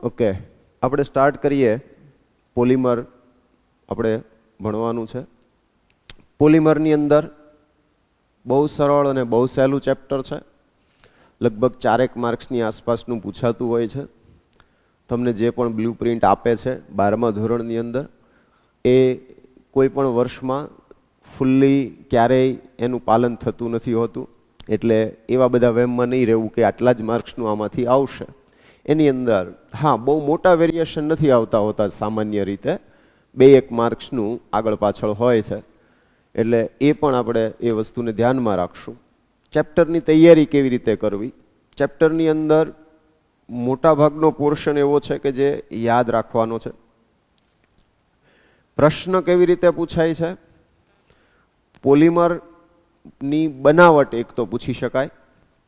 Okay, આપણે start કરીએ. Polymer આપણે ભણવાનું છે. પોલિમરની અંદર બહુ સરળ અને બહુ સહેલું ચેપ્ટર છે. લગભગ 4 માર્ક્સની આસપાસનું પૂછાતું હોય છે. તમને જે પણ બ્લુ પ્રિન્ટ આપે છે 12મા ધોરણની અંદર, એ કોઈ પણ વર્ષમાં ફૂલ્લી ક્યારેય એનું પાલન થતું નથી હોતું. એટલે એવા બધા વેમમાં નહીં રહેવું કે આટલા જ માર્ક્સનું આમાંથી આવશે. એની અંદર હા, બહુ મોટા વેરિએશન નથી આવતા હોતા. સામાન્ય રીતે 2-1 માર્ક્સનું આગળ પાછળ હોય છે. એટલે એ પણ આપણે એ વસ્તુને ધ્યાનમાં રાખશું. ચેપ્ટરની તૈયારી કેવી રીતે કરવી? ચેપ્ટરની અંદર મોટા ભાગનો પોર્શન એવો છે કે જે યાદ રાખવાનો છે. પ્રશ્ન કેવી રીતે પૂછાય છે? પોલિમરની બનાવટ એક તો પૂછી શકાય,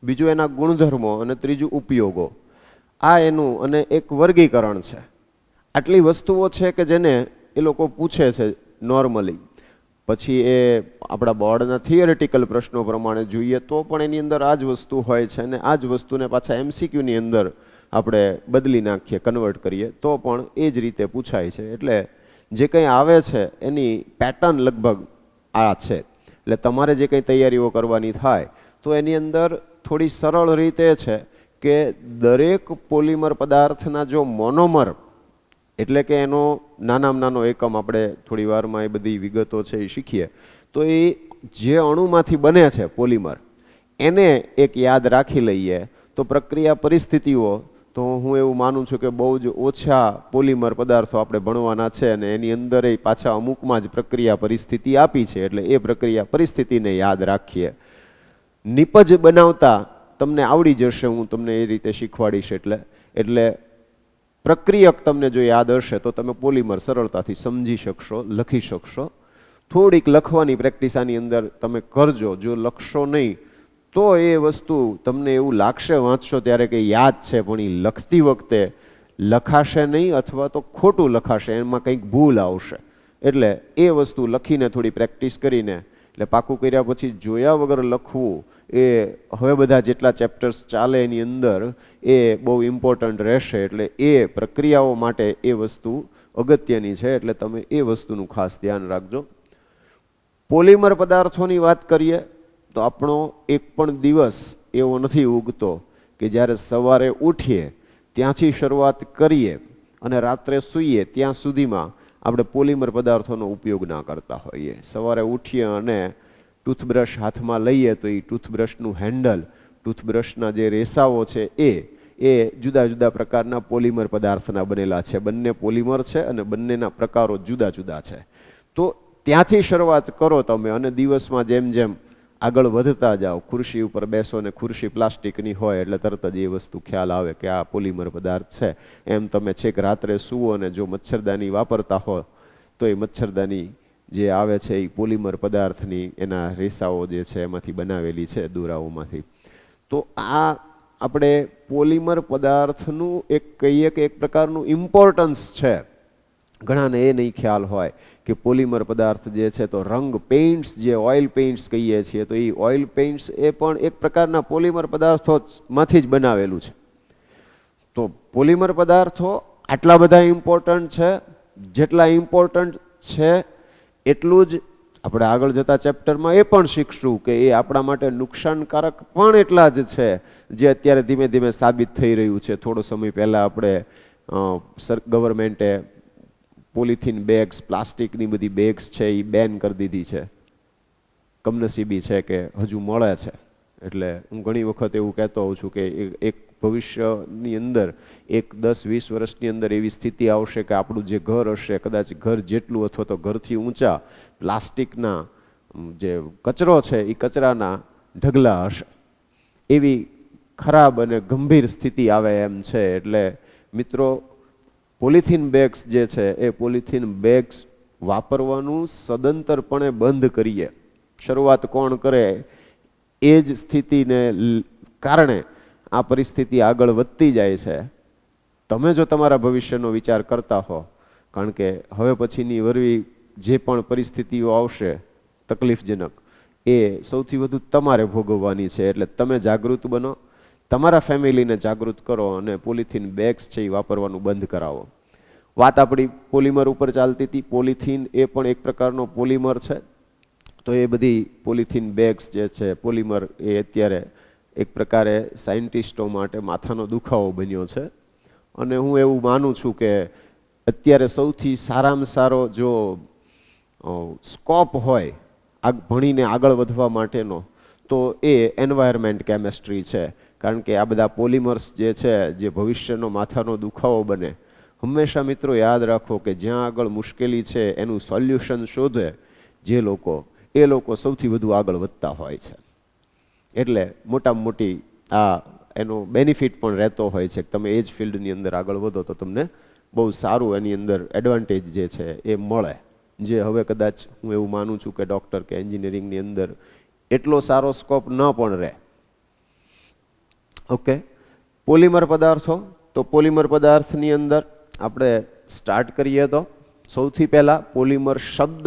બીજું એના ગુણધર્મો, અને ત્રીજું ઉપયોગો. આ એનું અને એક વર્ગીકરણ છે. આટલી વસ્તુઓ છે કે જેને એ લોકો પૂછે છે નોર્મલી. પછી એ આપણા બોર્ડના થિયરેટિકલ પ્રશ્નો પ્રમાણે જોઈએ તો પણ એની અંદર આ જ વસ્તુ હોય છે, અને આ જ વસ્તુને પાછા MCQની અંદર આપણે બદલી નાખીએ, કન્વર્ટ કરીએ તો પણ એ જ રીતે પૂછાય છે. એટલે જે કંઈ આવે છે એની પેટર્ન લગભગ આ છે. એટલે તમારે જે કંઈ તૈયારીઓ કરવાની થાય તો એની અંદર થોડી સરળ રીતે છે કે દરેક પોલિમર પદાર્થના જો મોનોમર, એટલે કે એનો નાનામાં નાનો એકમ, આપણે થોડી વારમાં એ બધી વિગતો છે એ શીખીએ, તો એ જે અણુમાંથી બને છે પોલિમર, એને એક યાદ રાખી લઈએ તો પ્રક્રિયા પરિસ્થિતિઓ, તો હું એવું માનું છું કે બહુ જ ઓછા પોલિમર પદાર્થો આપણે ભણવાના છે, અને એની અંદર એ પાછા અમુકમાં જ પ્રક્રિયા પરિસ્થિતિ આપી છે. એટલે એ પ્રક્રિયા પરિસ્થિતિને યાદ રાખીએ. નિપજ બનાવતા તમને આવડી જશે, હું તમને એ રીતે શીખવાડીશ. એટલે પ્રક્રિયક તમને જો યાદ હશે તો તમે પોલિમર સરળતાથી સમજી શકશો, લખી શકશો. થોડીક લખવાની પ્રેક્ટિસ આની અંદર તમે કરજો. જો લખશો નહીં તો એ વસ્તુ તમને એવું લાગશે વાંચશો ત્યારે કે યાદ છે, પણ એ લખતી વખતે લખાશે નહીં, અથવા તો ખોટું લખાશે, એમાં કંઈક ભૂલ આવશે. એટલે એ વસ્તુ લખીને થોડી પ્રેક્ટિસ કરીને, એટલે પાકું કર્યા પછી જોયા વગર લખવું, એ હવે બધા જેટલા ચેપ્ટર્સ ચાલે એની અંદર એ બહુ ઇમ્પોર્ટન્ટ રહેશે. એટલે એ પ્રક્રિયાઓ માટે એ વસ્તુ અગત્યની છે. એટલે તમે એ વસ્તુનું ખાસ ધ્યાન રાખજો. પોલિમર પદાર્થોની વાત કરીએ તો આપણો એક પણ દિવસ એવો નથી ઉગતો કે જ્યારે સવારે ઉઠીએ ત્યાંથી શરૂઆત કરીએ અને રાત્રે સૂઈએ ત્યાં સુધીમાં આપણે પોલિમર પદાર્થોનો ઉપયોગ ના કરતા હોઈએ. સવારે ઉઠીએ અને ટૂથબ્રશ હાથમાં લઈએ તો એ ટૂથબ્રશનું હેન્ડલ, ટૂથબ્રશના જે રેસાઓ છે એ જુદા જુદા પ્રકારના પોલિમર પદાર્થના બનેલા છે. બંને પોલિમર છે અને બંનેના પ્રકારો જુદા જુદા છે. તો ત્યાંથી શરૂઆત કરો તમે, અને દિવસમાં જેમ જેમ આગળ વધતા જાઓ, ખુરશી ઉપર બેસો ને ખુરશી પ્લાસ્ટિકની હોય એટલે તરત જ એ વસ્તુ ખ્યાલ આવે કે આ પોલિમર પદાર્થ છે. એમ તમે છેક રાત્રે સૂવો અને જો મચ્છરદાની વાપરતા હો તો એ મચ્છરદાની જે આવે છે એ પોલિમર પદાર્થની એના રેસાઓ જે છે એમાંથી બનાવેલી છે, દોરાઓમાંથી. તો આ આપણે પોલિમર પદાર્થનું એક કહીએ કે એક પ્રકારનું ઇમ્પોર્ટન્સ છે. ઘણાને એ નહીં ખ્યાલ હોય કે પોલિમર પદાર્થ જે છે, તો રંગ પેઇન્ટ્સ, જે ઓઇલ પેઇન્ટ્સ કહીએ છીએ, તો એ ઓઇલ પેઇન્ટ્સ એ પણ એક પ્રકારના પોલિમર પદાર્થોમાંથી જ બનાવેલું છે. તો પોલિમર પદાર્થો આટલા બધા ઇમ્પોર્ટન્ટ છે. જેટલા ઇમ્પોર્ટન્ટ છે એટલું જ આપણે આગળ જતા ચેપ્ટરમાં એ પણ શીખશું કે એ આપણા માટે નુકસાનકારક પણ એટલા જ છે, જે અત્યારે ધીમે ધીમે સાબિત થઈ રહ્યું છે. થોડો સમય પહેલાં આપણે ગવર્મેન્ટે પોલિથીન બેગ્સ, પ્લાસ્ટિકની બધી બેગ્સ છે એ બેન કરી દીધી છે. કમનસીબી છે કે હજુ મળે છે. એટલે હું ઘણી વખત એવું કહેતો હોઉં છું કે એક ભવિષ્યની અંદર, એક 10-20 વર્ષની અંદર એવી સ્થિતિ આવશે કે આપણું જે ઘર હશે, કદાચ ઘર જેટલું અથવા તો ઘરથી ઊંચા પ્લાસ્ટિકના જે કચરો છે એ કચરાના ઢગલા હશે. એવી ખરાબ અને ગંભીર સ્થિતિ આવે એમ છે. એટલે મિત્રો, પોલિથીન બેગ્સ જે છે એ પોલિથીન બેગ્સ વાપરવાનું સદંતરપણે બંધ કરીએ. શરૂઆત કોણ કરે એ જ સ્થિતિને કારણે આ પરિસ્થિતિ આગળ વધતી જાય છે. તમે જો તમારા ભવિષ્યનો વિચાર કરતા હો, કારણ કે હવે પછીની વરવી જે પણ પરિસ્થિતિઓ આવશે તકલીફજનક, એ સૌથી વધુ તમારે ભોગવવાની છે. એટલે તમે જાગૃત બનો, તમારા ફેમિલીને જાગૃત કરો અને પોલિથીન બેગ્સ છે એ વાપરવાનું બંધ કરાવો. વાત આપણી પોલિમર ઉપર ચાલતી હતી. પોલિથીન એ પણ એક પ્રકારનો પોલિમર છે. તો એ બધી પોલિથીન બેગ્સ જે છે પોલિમર એ અત્યારે એક પ્રકારે સાયન્ટિસ્ટો માટે માથાનો દુખાવો બન્યો છે. અને હું એવું માનું છું કે અત્યારે સૌથી સારામાં સારો જો સ્કોપ હોય ભણીને આગળ વધવા માટેનો તો એ એન્વાયરમેન્ટ કેમેસ્ટ્રી છે. કારણ કે આ બધા પોલિમર્સ જે છે જે ભવિષ્યનો માથાનો દુખાવો બને. હંમેશા મિત્રો યાદ રાખો કે જ્યાં આગળ મુશ્કેલી છે એનું સોલ્યુશન શોધે જે લોકો, એ લોકો સૌથી વધુ આગળ વધતા હોય છે. એટલે મોટામાં મોટી આ એનો બેનિફિટ પણ રહેતો હોય છે કે તમે એ જ ફિલ્ડની અંદર આગળ વધો તો તમને બહુ સારું એની અંદર એડવાન્ટેજ જે છે એ મળે. જે હવે કદાચ હું એવું માનું છું કે ડૉક્ટર કે એન્જિનિયરિંગની અંદર એટલો સારો સ્કોપ ન પણ રહે. ઓકે, પોલિમર પદાર્થો. તો પોલિમર પદાર્થની અંદર આપણે સ્ટાર્ટ કરીએ તો સૌથી પહેલાં પોલિમર શબ્દ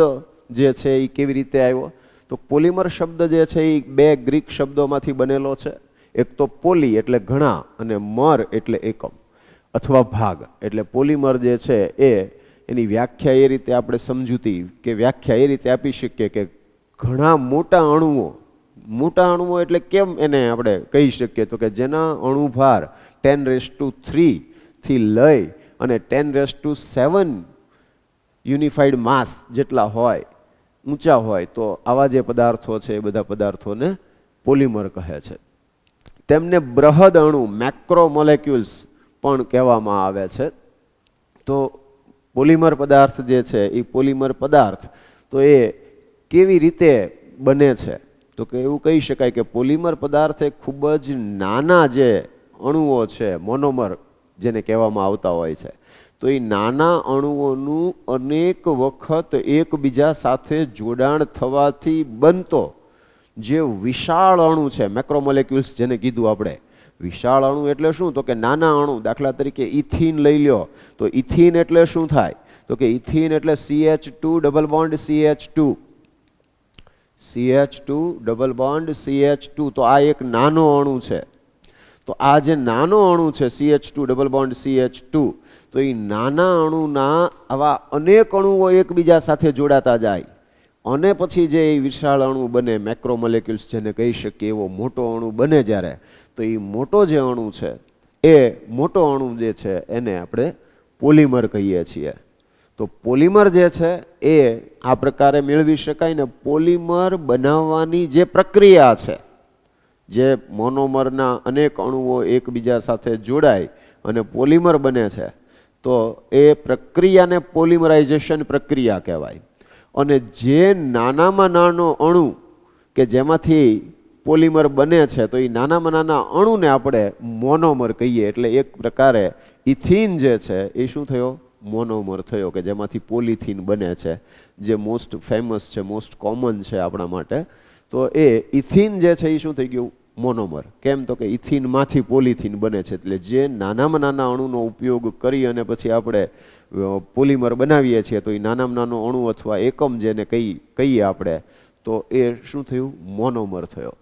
જે છે એ કેવી રીતે આવ્યો? તો પોલિમર શબ્દ જે છે એ બે ગ્રીક શબ્દોમાંથી બનેલો છે. એક તો પોલી એટલે ઘણા અને મર એટલે એકમ અથવા ભાગ. એટલે પોલિમર જે છે એની વ્યાખ્યા એ રીતે આપણે સમજૂતી કે વ્યાખ્યા એ રીતે આપી શકીએ કે ઘણા મોટા અણુઓ. મોટા અણુઓ એટલે કેમ એને આપણે કહી શકીએ? તો કે જેના અણુભાર 10⁻³ થી લઈ અને 10⁻⁷ યુનિફાઈડ માસ જેટલા હોય, ઊંચા હોય, તો આવા જે પદાર્થો છે એ બધા પદાર્થોને પોલિમર કહે છે. તેમને બૃહદ અણુ મેક્રોમોલેક્યુલ્સ પણ કહેવામાં આવે છે. તો પોલિમર પદાર્થ જે છે એ પોલિમર પદાર્થ તો એ કેવી રીતે બને છે? તો કે એવું કહી શકાય કે પોલિમર પદાર્થ એ ખૂબ જ નાના જે અણુઓ છે, મોનોમર જેને કહેવામાં આવતા હોય છે, તો એ નાના અણુઓનું અનેક વખત એકબીજા સાથે જોડાણ થવાથી બનતો જે વિશાળ અણુ છે, મેક્રોમોલેક્યુલ્સ જેને કીધું આપણે. વિશાળ અણુ એટલે શું? તો કે નાના અણુ. દાખલા તરીકે ઇથિન લઈ લ્યો તો ઇથિન એટલે શું થાય? તો કે ઇથિન એટલે CH2 double bond CH2. CH2 double bond CH2. તો આ એક નાનો અણુ છે. તો આ જે નાનો અણુ છે CH2 ડબલ બોન્ડ CH2, તો એ નાના અણુના આવા અનેક અણુઓ એકબીજા સાથે જોડાતા જાય અને પછી જે વિશાળ અણુ બને, મેક્રોમોલેક્યુલ્સ જેને કહી શકીએ, એવો મોટો અણુ બને જ્યારે, તો એ મોટો જે અણુ છે એ મોટો અણુ જે છે એને આપણે પોલિમર કહીએ છીએ. તો પોલિમર જે છે એ આ પ્રકારે મેળવી શકાય ને. પોલિમર બનાવવાની જે પ્રક્રિયા છે, જે મોનોમરના અનેક અણુઓ એકબીજા સાથે જોડાય અને પોલિમર બને છે, તો એ પ્રક્રિયાને પોલિમરાઇઝેશન પ્રક્રિયા કહેવાય. અને જે નાનામાં નાનો અણુ કે જેમાંથી પોલિમર બને છે, તો એ નાનામાં નાના અણુને આપણે મોનોમર કહીએ. એટલે એક પ્રકારે ઇથિન જે છે એ શું થયો? મોનોમર થયો, કે જેમાંથી પોલિથીન બને છે, જે મોસ્ટ ફેમસ છે, મોસ્ટ કોમન છે આપણા માટે. તો એ ઇથિન જે છે એ શું થઈ ગયું? મોનોમર. કેમ? તો કે ઇથિનમાંથી પોલિથીન બને છે. એટલે જે નાનામાં નાના અણુનો ઉપયોગ કરી અને પછી આપણે પોલિમર બનાવીએ છીએ, તો એ નાનામાં નાનો અણુ અથવા એકમ જેને કહીએ આપણે, તો એ શું થયું? મોનોમર થયો.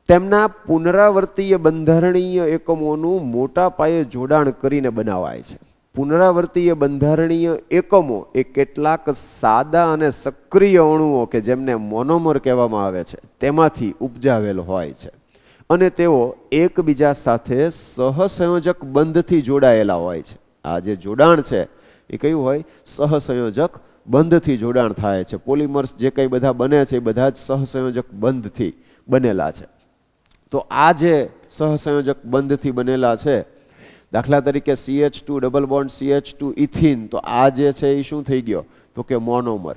તેમના પુનરાવર્તીય બંધારણીય એકમોનું મોટા પાયે જોડાણ કરીને બનાવાય છે. પુનરાવર્તીય બંધારણીય એકમો એ કેટલાક સાદા અને સક્રિય અણુઓ કે જેમને મોનોમર કહેવામાં આવે છે તેમાંથી ઉપજાવેલ હોય છે અને તેઓ એકબીજા સાથે સહસંયોજક બંધથી જોડાયેલા હોય છે. આ જે જોડાણ છે એ કયું હોય? સહસંયોજક બંધથી જોડાણ થાય છે. પોલિમર્સ જે કંઈ બધા બને છે એ બધા જ સહસંયોજક બંધથી બનેલા છે. તો આ જે સહસંયોજક બંધથી બનેલા છે, દાખલા તરીકે CH2 double bond CH2 ethene, તો આ જે છે એ શું થઈ ગયો? તો કે મોનોમર.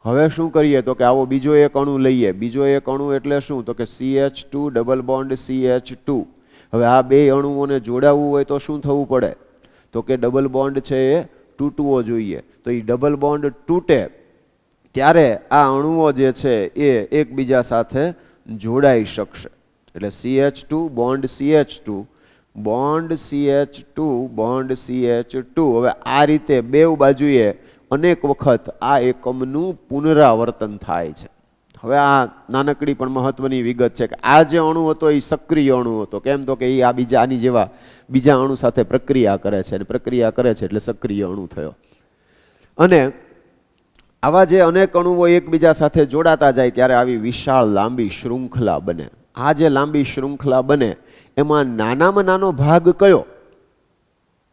હવે શું કરીએ? તો કે આવો બીજો એક અણુ લઈએ. બીજો એક અણુ એટલે શું? તો કે CH2 ડબલ બોન્ડ CH2. હવે આ બે અણુઓને જોડાવવું હોય તો શું થવું પડે? તો કે ડબલ બોન્ડ છે એ તૂટવો જોઈએ. તો એ ડબલ બોન્ડ તૂટે ત્યારે આ અણુઓ જે છે એ એકબીજા સાથે જોડાઈ શકશે. એટલે CH2 bond CH2 bond CH2 bond CH2. હવે આ રીતે બેઉ બાજુએ અનેક વખત આ એકમનું પુનરાવર્તન થાય છે. હવે આ નાનકડી પણ મહત્વની વિગત છે કે આ જે અણુ હતો એ સક્રિય અણુ હતો. કેમ તો કે એ આ આની જેવા બીજા અણુ સાથે પ્રક્રિયા કરે છે, અને પ્રક્રિયા કરે છે એટલે સક્રિય અણુ થયો. અને આવા જે અનેક અણુઓ એકબીજા સાથે જોડાતા જાય ત્યારે આવી વિશાળ લાંબી શૃંખલા બને. આ જે લાંબી શૃંખલા બને એમાં નાનામાં નાનો ભાગ કયો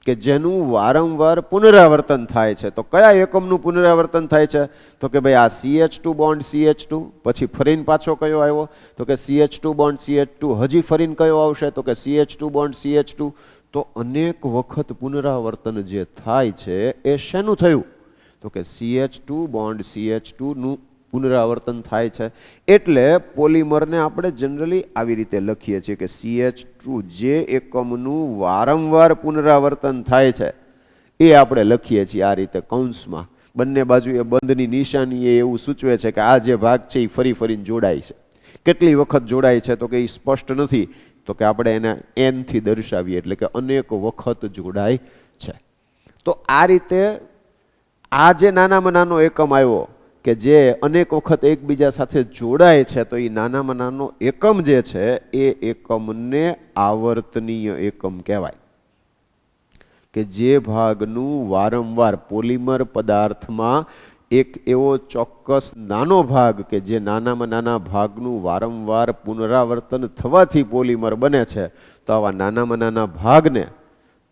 કે જેનું વારંવાર પુનરાવર્તન થાય છે? તો કયા એકમનું પુનરાવર્તન થાય છે? તો કે ભાઈ આ CH2 બોન્ડ CH2, પછી ફરીને પાછો કયો આવ્યો? તો કે CH2 બોન્ડ CH2, હજી ફરીને કયો આવશે? તો કે CH2 બોન્ડ CH2. તો અનેક વખત પુનરાવર્તન જે થાય છે એ શેનું થયું? તો કે CH2 બોન્ડ CH2 નું પુનરાવર્તન થાય છે. એટલે પોલિમરને આપણે જનરલી આવી રીતે લખીએ છીએ કે CH2 જે એકમનું વારંવાર પુનરાવર્તન થાય છે એ આપણે લખીએ છીએ આ રીતે કૌંસમાં. બંને બાજુ એ બંધની નિશાની એ એવું સૂચવે છે કે આ જે ભાગ છે એ ફરી ફરીને જોડાય છે. કેટલી વખત જોડાય છે તો કે એ સ્પષ્ટ નથી, તો કે આપણે એને n થી દર્શાવીએ, એટલે કે અનેક વખત જોડાય છે. તો આ રીતે આ જે નાનામાં નાનો એકમ આવ્યો કે જે અનેક વખત એકબીજા સાથે જોડાય છે, તો એ નાનામાં નાનો એકમ જે છે એ એકમને આવર્તનીય એકમ કહેવાય. કે જે ભાગનું વારંવાર પોલિમર પદાર્થમાં એક એવો ચોક્કસ નાનો ભાગ કે જે નાનામાં નાના ભાગનું વારંવાર પુનરાવર્તન થવાથી પોલિમર બને છે, તો આવા નાનામાં નાના ભાગને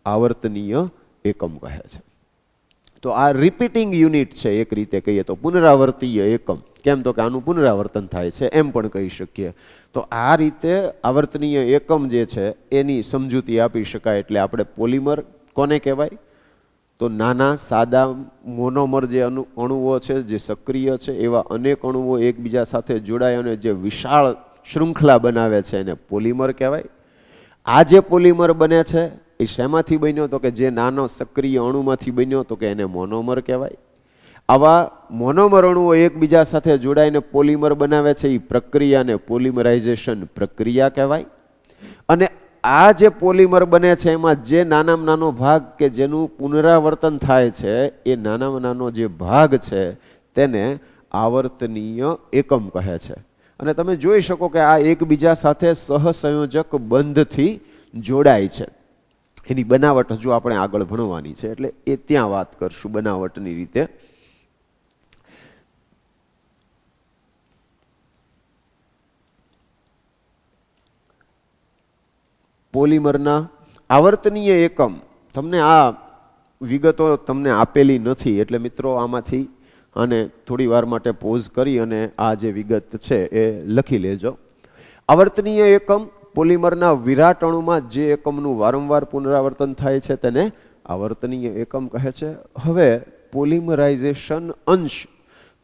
આવર્તનીય એકમ કહે છે. તો આ રિપીટિંગ યુનિટ છે, એક રીતે કહીએ તો પુનરાવર્તીય એકમ. કેમ તો કે આનું પુનરાવર્તન થાય છે એમ પણ કહી શકીએ. તો આ રીતે આવર્તનીય એકમ જે છે એની સમજૂતી આપી શકાય. એટલે આપણે પોલિમર કોને કહેવાય? તો નાના સાદા મોનોમર જે અણુઓ છે જે સક્રિય છે એવા અનેક અણુઓ એકબીજા સાથે જોડાય અને જે વિશાળ શૃંખલા બનાવે છે એને પોલિમર કહેવાય. આ જે પોલિમર બને છે એ શેમાંથી બન્યો? તો કે જે નાનો સક્રિય અણુમાંથી બન્યો, તો કે એને મોનોમર કહેવાય. આવા મોનોમર અણુઓ એકબીજા સાથે જોડાઈને પોલિમર બનાવે છે એ પ્રક્રિયાને પોલિમરાઇઝેશન પ્રક્રિયા કહેવાય. અને આ જે પોલિમર બને છે એમાં જે નાનામાં નાનો ભાગ કે જેનું પુનરાવર્તન થાય છે એ નાનામાં નાનો જે ભાગ છે તેને આવર્તનીય એકમ કહે છે. અને તમે જોઈ શકો કે આ એકબીજા સાથે સહસંયોજક બંધથી જોડાય છે. એની બનાવટ હજુ આપણે આગળ ભણવાની છે, એટલે એ ત્યાં વાત કરશું બનાવટની રીતે. પોલિમરના આવર્તનીય એકમ, તમને આ વિગતો તમને આપેલી નથી, એટલે મિત્રો આમાંથી અને થોડી વાર માટે પોઝ કરી અને આ જે વિગત છે એ લખી લેજો. આવર્તનીય એકમ પોલિમરના વિરાટ અણુમાં જે એકમનું વારંવાર પુનરાવર્તન થાય છે તેને આવર્તનીય એકમ કહે છે. હવે પોલિમરાઇઝેશન અંશ,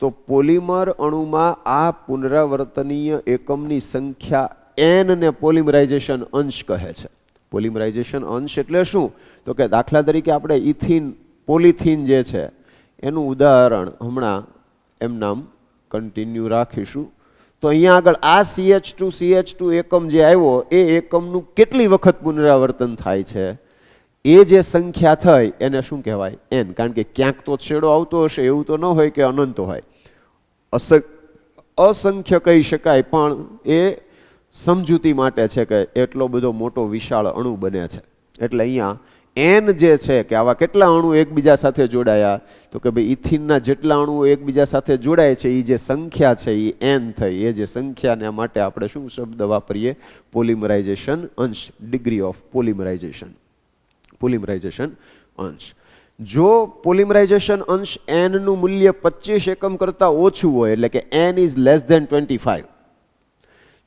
તો પોલિમર અણુમાં આ પુનરાવર્તનીય એકમની સંખ્યા n ને પોલિમરાઇઝેશન અંશ કહે છે. પોલિમરાઇઝેશન અંશ એટલે શું? તો કે દાખલા તરીકે આપણે ઇથિન પોલિથીન જે છે એનું ઉદાહરણ હમણાં એમ નામ કન્ટિન્યુ રાખીશું. તો અહીંયા આગળ આ CH2 એકમ જે આવ્યો એ એકમનું કેટલી વખત પુનરાવર્તન થાય છે એ જે સંખ્યા થઈ એને શું કહેવાય? n. કારણ કે ક્યાંક તો છેડો આવતો હશે, એવું તો ન હોય કે અનંત હોય. અસંખ્ય કહી શકાય, પણ એ સમજૂતી માટે છે કે એટલો બધો મોટો વિશાળ અણુ બને છે. એટલે અહીંયા n જે છે કે આવા કેટલા અણુ એકબીજા સાથે જોડાયા, તો કે ભાઈ ઇથિનના જેટલા અણુઓ એકબીજા સાથે જોડાય છે એ જે સંખ્યા છે એ n થઈ. એ જે સંખ્યાને માટે આપણે શું શબ્દ વાપરીએ? પોલિમરાઇઝેશન અંશ, ડિગ્રી ઓફ પોલિમરાઇઝેશન. પોલિમરાઇઝેશન અંશ. જો પોલિમરાઇઝેશન અંશ n નું મૂલ્ય 25 એકમ કરતાં ઓછું હોય, એટલે કે n ઇઝ લેસ ધેન 25,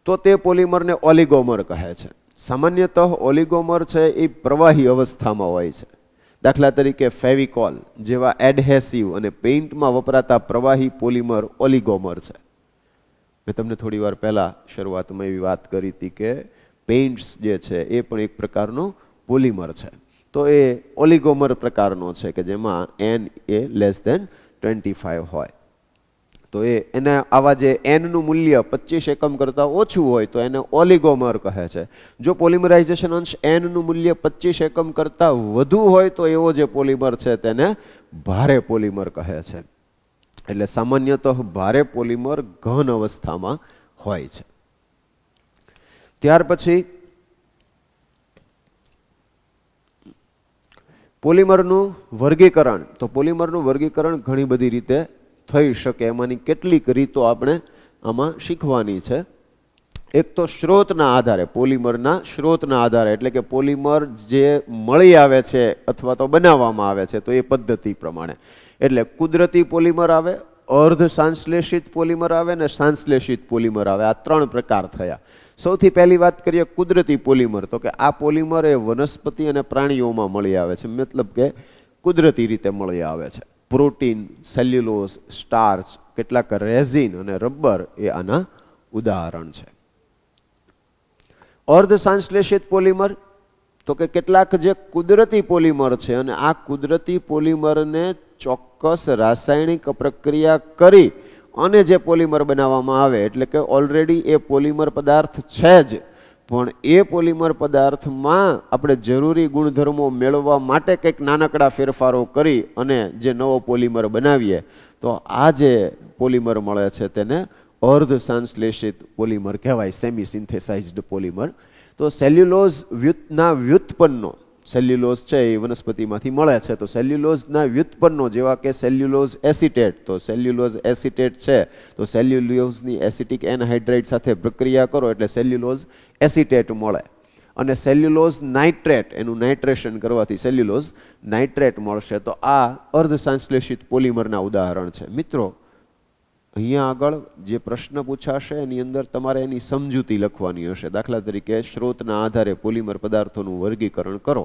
તો તે પોલિમરને ઓલિગોમર કહે છે. સામાન્યતઃ ઓલિગોમર છે એ પ્રવાહી અવસ્થામાં હોય છે. દાખલા તરીકે ફેવિકોલ જેવા એડહેસિવ અને પેઇન્ટમાં વપરાતા પ્રવાહી પોલિમર ઓલિગોમર છે. મેં તમને થોડી વાર પહેલાં શરૂઆતમાં એવી વાત કરી હતી કે પેઇન્ટ્સ જે છે એ પણ એક પ્રકારનો પોલિમર છે. તો એ ઓલિગોમર પ્રકારનો છે કે જેમાં n એ લેસ ધેન 25 હોય. તો એને આવા જે n નું મૂલ્ય 25 એકમ કરતાં ઓછું હોય તો એને ઓલિગોમર કહે છે. જો પોલિમરાઇઝેશન અંશ n નું મૂલ્ય 25 એકમ કરતાં વધુ હોય તો એવો જે પોલિમર છે તેને ભારે પોલિમર કહે છે. એટલે સામાન્યતઃ ભારે પોલિમર ઘન અવસ્થામાં હોય છે. ત્યાર પછી પોલિમરનું વર્ગીકરણ. તો પોલિમરનું વર્ગીકરણ ઘણી બધી રીતે થઈ શકે. એમાંની કેટલીક રીતો આપણે આમાં શીખવાની છે. એક તો સ્ત્રોતના આધારે, પોલિમરના સ્ત્રોતના આધારે, એટલે કે પોલિમર જે મળી આવે છે અથવા તો બનાવવામાં આવે છે તો એ પદ્ધતિ પ્રમાણે. એટલે કુદરતી પોલિમર આવે, અર્ધ સંશ્લેષિત પોલિમર આવે ને સંશ્લેષિત પોલિમર આવે. આ ત્રણ પ્રકાર થયા. સૌથી પહેલી વાત કરીએ કુદરતી પોલિમર. તો કે આ પોલિમર એ વનસ્પતિ અને પ્રાણીઓમાં મળી આવે છે, મતલબ કે કુદરતી રીતે મળી આવે છે. પ્રોટીન, સેલ્યુલોઝ, સ્ટાર્ચ, કેટલાક રેઝિન અને રબર એ આના ઉદાહરણ છે. અર્ધ સંશ્લેષિત પોલિમર તો કે કેટલાક જે કુદરતી પોલિમર છે અને આ કુદરતી પોલિમરને ચોક્કસ રાસાયણિક પ્રક્રિયા કરી અને જે પોલિમર બનાવવામાં આવે, એટલે કે ઓલરેડી એ પોલિમર પદાર્થ છે જ, પણ એ પોલિમર પદાર્થમાં આપણે જરૂરી ગુણધર્મો મેળવવા માટે કંઈક નાનકડા ફેરફારો કરી અને જે નવો પોલિમર બનાવીએ તો આ જે પોલિમર મળે છે તેને અર્ધ સંશ્લેષિત પોલિમર કહેવાય, સેમી સિન્થેસાઇઝ્ડ પોલિમર. તો સેલ્યુલોઝના વ્યુત્પન્નો, સેલ્યુલોઝ છે એ વનસ્પતિમાંથી મળે છે, તો સેલ્યુલોઝના વ્યુત્પન્નો જેવા કે સેલ્યુલોઝ એસિટેટ, તો સેલ્યુલોઝ એસિટેટ છે તો સેલ્યુલોઝની એસિટિક એનહાઇડ્રાઇડ સાથે પ્રક્રિયા કરો એટલે સેલ્યુલોઝ એસિટેટ મળે. અને સેલ્યુલોઝ નાઇટ્રેટ, એનું નાઇટ્રેશન કરવાથી સેલ્યુલોઝ નાઇટ્રેટ મળશે. તો આ અર્ધ સંશ્લેષિત પોલિમરના ઉદાહરણ છે. મિત્રો, અહીંયા આગળ જે પ્રશ્ન પૂછાશે એની અંદર તમારે એની સમજૂતી લખવાની હશે. દાખલા તરીકે સ્ત્રોતના આધારે પોલિમર પદાર્થોનું વર્ગીકરણ કરો,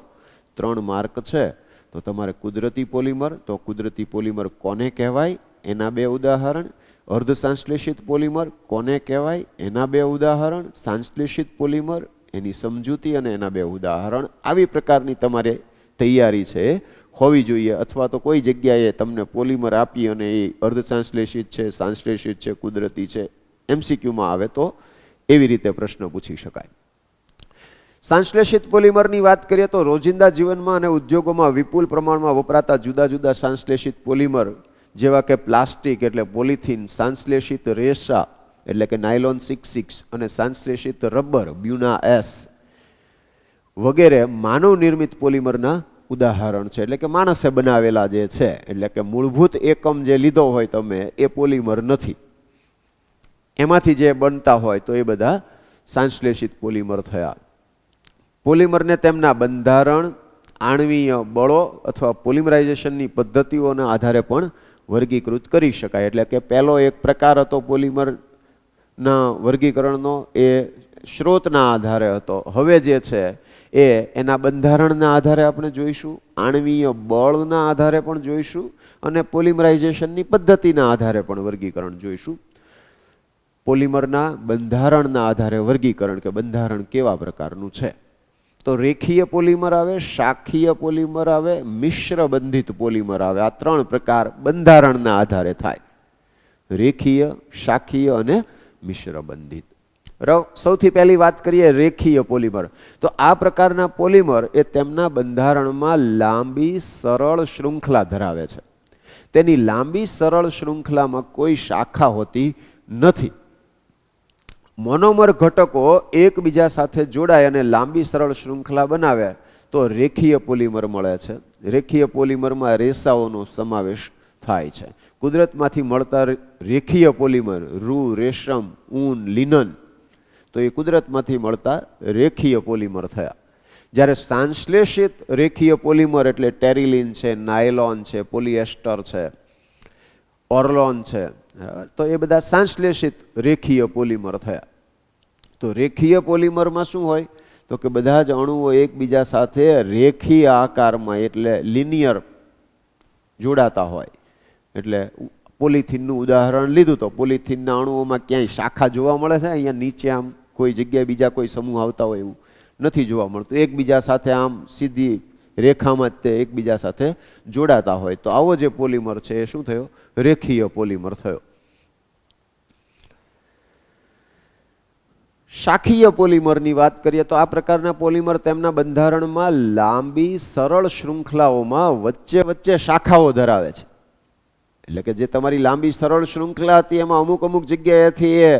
3 માર્ક છે. તો તમારે કુદરતી પોલિમર, તો કુદરતી પોલિમર કોને કહેવાય એના 2 ઉદાહરણ. અર્ધ સંશ્લેષિત પોલિમર કોને કહેવાય એના 2 ઉદાહરણ. સંશ્લેષિત પોલિમર એની સમજૂતી અને એના 2 ઉદાહરણ. આવી પ્રકારની તમારે તૈયારી છે હોવી જોઈએ. અથવા તો કોઈ જગ્યાએ તમને પોલિમર આપી અને એ અર્ધ સંશ્લેષિત છે, સંશ્લેષિત છે, કુદરતી છે, MCQમાં આવે તો એવી રીતે પ્રશ્ન પૂછી શકાય. સંશ્લેષિત પોલિમરની વાત કરીએ તો રોજિંદા જીવનમાં અને ઉદ્યોગોમાં વિપુલ પ્રમાણમાં વપરાતા જુદા જુદા સંશ્લેષિત પોલિમર જેવા કે પ્લાસ્ટિક એટલે પોલિથીન, સંશ્લેષિત રેસા એટલે કે નાયલોન 66 અને સંશ્લેષિત રબર બ્યુના એસ વગેરે માનવ નિર્મિત પોલિમરના ઉદાહરણ છે. એટલે કે માણસે બનાવેલા જે છે, એટલે કે મૂળભૂત એકમ જે લીધો હોય તમે એ પોલિમર નથી, એમાંથી જે બનતા હોય તો એ બધા સંશ્લેષિત પોલિમર થયા. પોલિમરને તેમના બંધારણ, આણ્વીય બળો અથવા પોલિમરાઇઝેશનની પદ્ધતિઓના આધારે પણ વર્ગીકૃત કરી શકાય. એટલે કે પહેલો એક પ્રકાર હતો પોલિમરના વર્ગીકરણનો, એ સ્ત્રોતના આધારે હતો. હવે જે છે એ એના બંધારણના આધારે આપણે જોઈશું, આણ્વીય બળના આધારે પણ જોઈશું અને પોલિમરાઇઝેશનની પદ્ધતિના આધારે પણ વર્ગીકરણ જોઈશું. પોલિમરના બંધારણના આધારે વર્ગીકરણ કે બંધારણ કેવા પ્રકારનું છે. તો રેખીય પોલિમર આવે, શાખીય પોલિમર આવે, મિશ્ર બંધિત પોલિમર આવે. આ 3 પ્રકાર બંધારણના આધારે થાય: રેખીય, શાખીય અને મિશ્ર બંધિત. સૌથી પહેલી વાત કરીએ રેખીય પોલિમર. તો આ પ્રકારના પોલિમર એ તેમના બંધારણમાં લાંબી સરળ શૃંખલા ધરાવે છે. તેની લાંબી સરળ શૃંખલામાં કોઈ શાખા હોતી નથી. મોનોમર ઘટકો એકબીજા સાથે જોડાય અને લાંબી સરળ શૃંખલા બનાવે તો રેખીય પોલિમર મળે છે. રેખીય પોલિમરમાં રેસાઓનો સમાવેશ થાય છે. કુદરતમાંથી મળતા રેખીય પોલિમર રૂ, રેશમ, ઊન, લિનન, તો એ કુદરતમાંથી મળતા રેખીય પોલિમર થયા. જ્યારે સંશ્લેષિત રેખીય પોલિમર એટલે ટેરિલિન છે, નાયલોન છે, પોલિએસ્ટર છે, ઓર્લોન છે, તો એ બધા સંશ્લેષિત રેખીય પોલિમર થયા. તો રેખીય પોલિમરમાં શું હોય તો કે બધા જ અણુઓ એકબીજા સાથે રેખીય આકારમાં એટલે લિનિયર જોડાતા હોય. એટલે પોલિથીનનું ઉદાહરણ લીધું તો પોલિથીનના અણુઓમાં ક્યાંય શાખા જોવા મળે છે? અહીંયા નીચે આમ કોઈ જગ્યાએ બીજા કોઈ સમૂહ આવતા હોય એવું નથી જોવા મળતું. એકબીજા સાથે આમ સીધી રેખામાં જ તે એકબીજા સાથે જોડાતા હોય. તો આવો જે પોલિમર છે એ શું થયો? રેખીય પોલિમર થયો. શાખીય પોલિમરની વાત કરીએ તો આ પ્રકારના પોલિમર તેમના બંધારણમાં લાંબી સરળ શૃંખલાઓમાં વચ્ચે વચ્ચે શાખાઓ ધરાવે છે. એટલે કે જે તમારી લાંબી સરળ શૃંખલા હતી એમાં અમુક અમુક જગ્યાએથી એ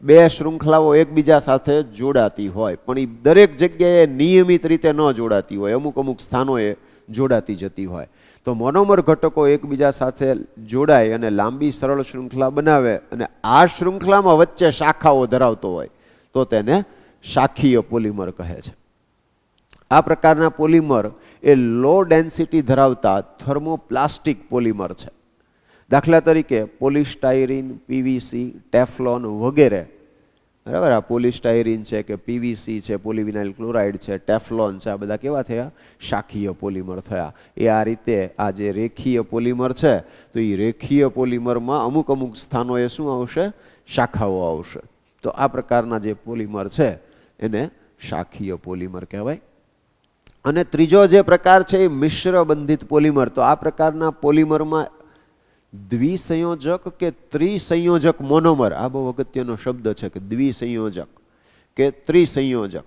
બે શૃંખલાઓ એકબીજા સાથે જોડાતી હોય, પણ એ દરેક જગ્યાએ નિયમિત રીતે ન જોડાતી હોય, અમુક અમુક સ્થાનોએ જોડાતી જતી હોય. તો મોનોમર ઘટકો એકબીજા સાથે જોડાય અને લાંબી સરળ શૃંખલા બનાવે અને આ શૃંખલામાં વચ્ચે શાખાઓ ધરાવતો હોય તો તેને શાખીય પોલિમર કહે છે. આ પ્રકારના પોલિમર એ લો ડેન્સિટી ધરાવતા થર્મોપ્લાસ્ટિક પોલિમર છે. દાખલા તરીકે પોલિસ્ટાયરીન, પીવીસી, ટેફલોન વગેરે. બરાબર, આ પોલિસ્ટાયરીન છે કે પીવીસી છે, પોલિવિનાઇલ ક્લોરાઇડ છે, ટેફલોન છે, આ બધા કેવા થયા? શાખીય પોલિમર થયા. એ આ રીતે આ જે રેખીય પોલિમર છે તો એ રેખીય પોલિમરમાં અમુક અમુક સ્થાનોએ શું આવશે? શાખાઓ આવશે. તો આ પ્રકારના જે પોલિમર છે એને શાખીય પોલિમર કહેવાય. અને ત્રીજો જે પ્રકાર છે એ મિશ્ર બંધિત પોલિમર. તો આ પ્રકારના પોલિમરમાં દ્વિસંયોજક કે ત્રિસંયોજક મોનોમર, આ બહુ અગત્યનો શબ્દ છે કે દ્વિસંયોજક કે ત્રિસંયોજક,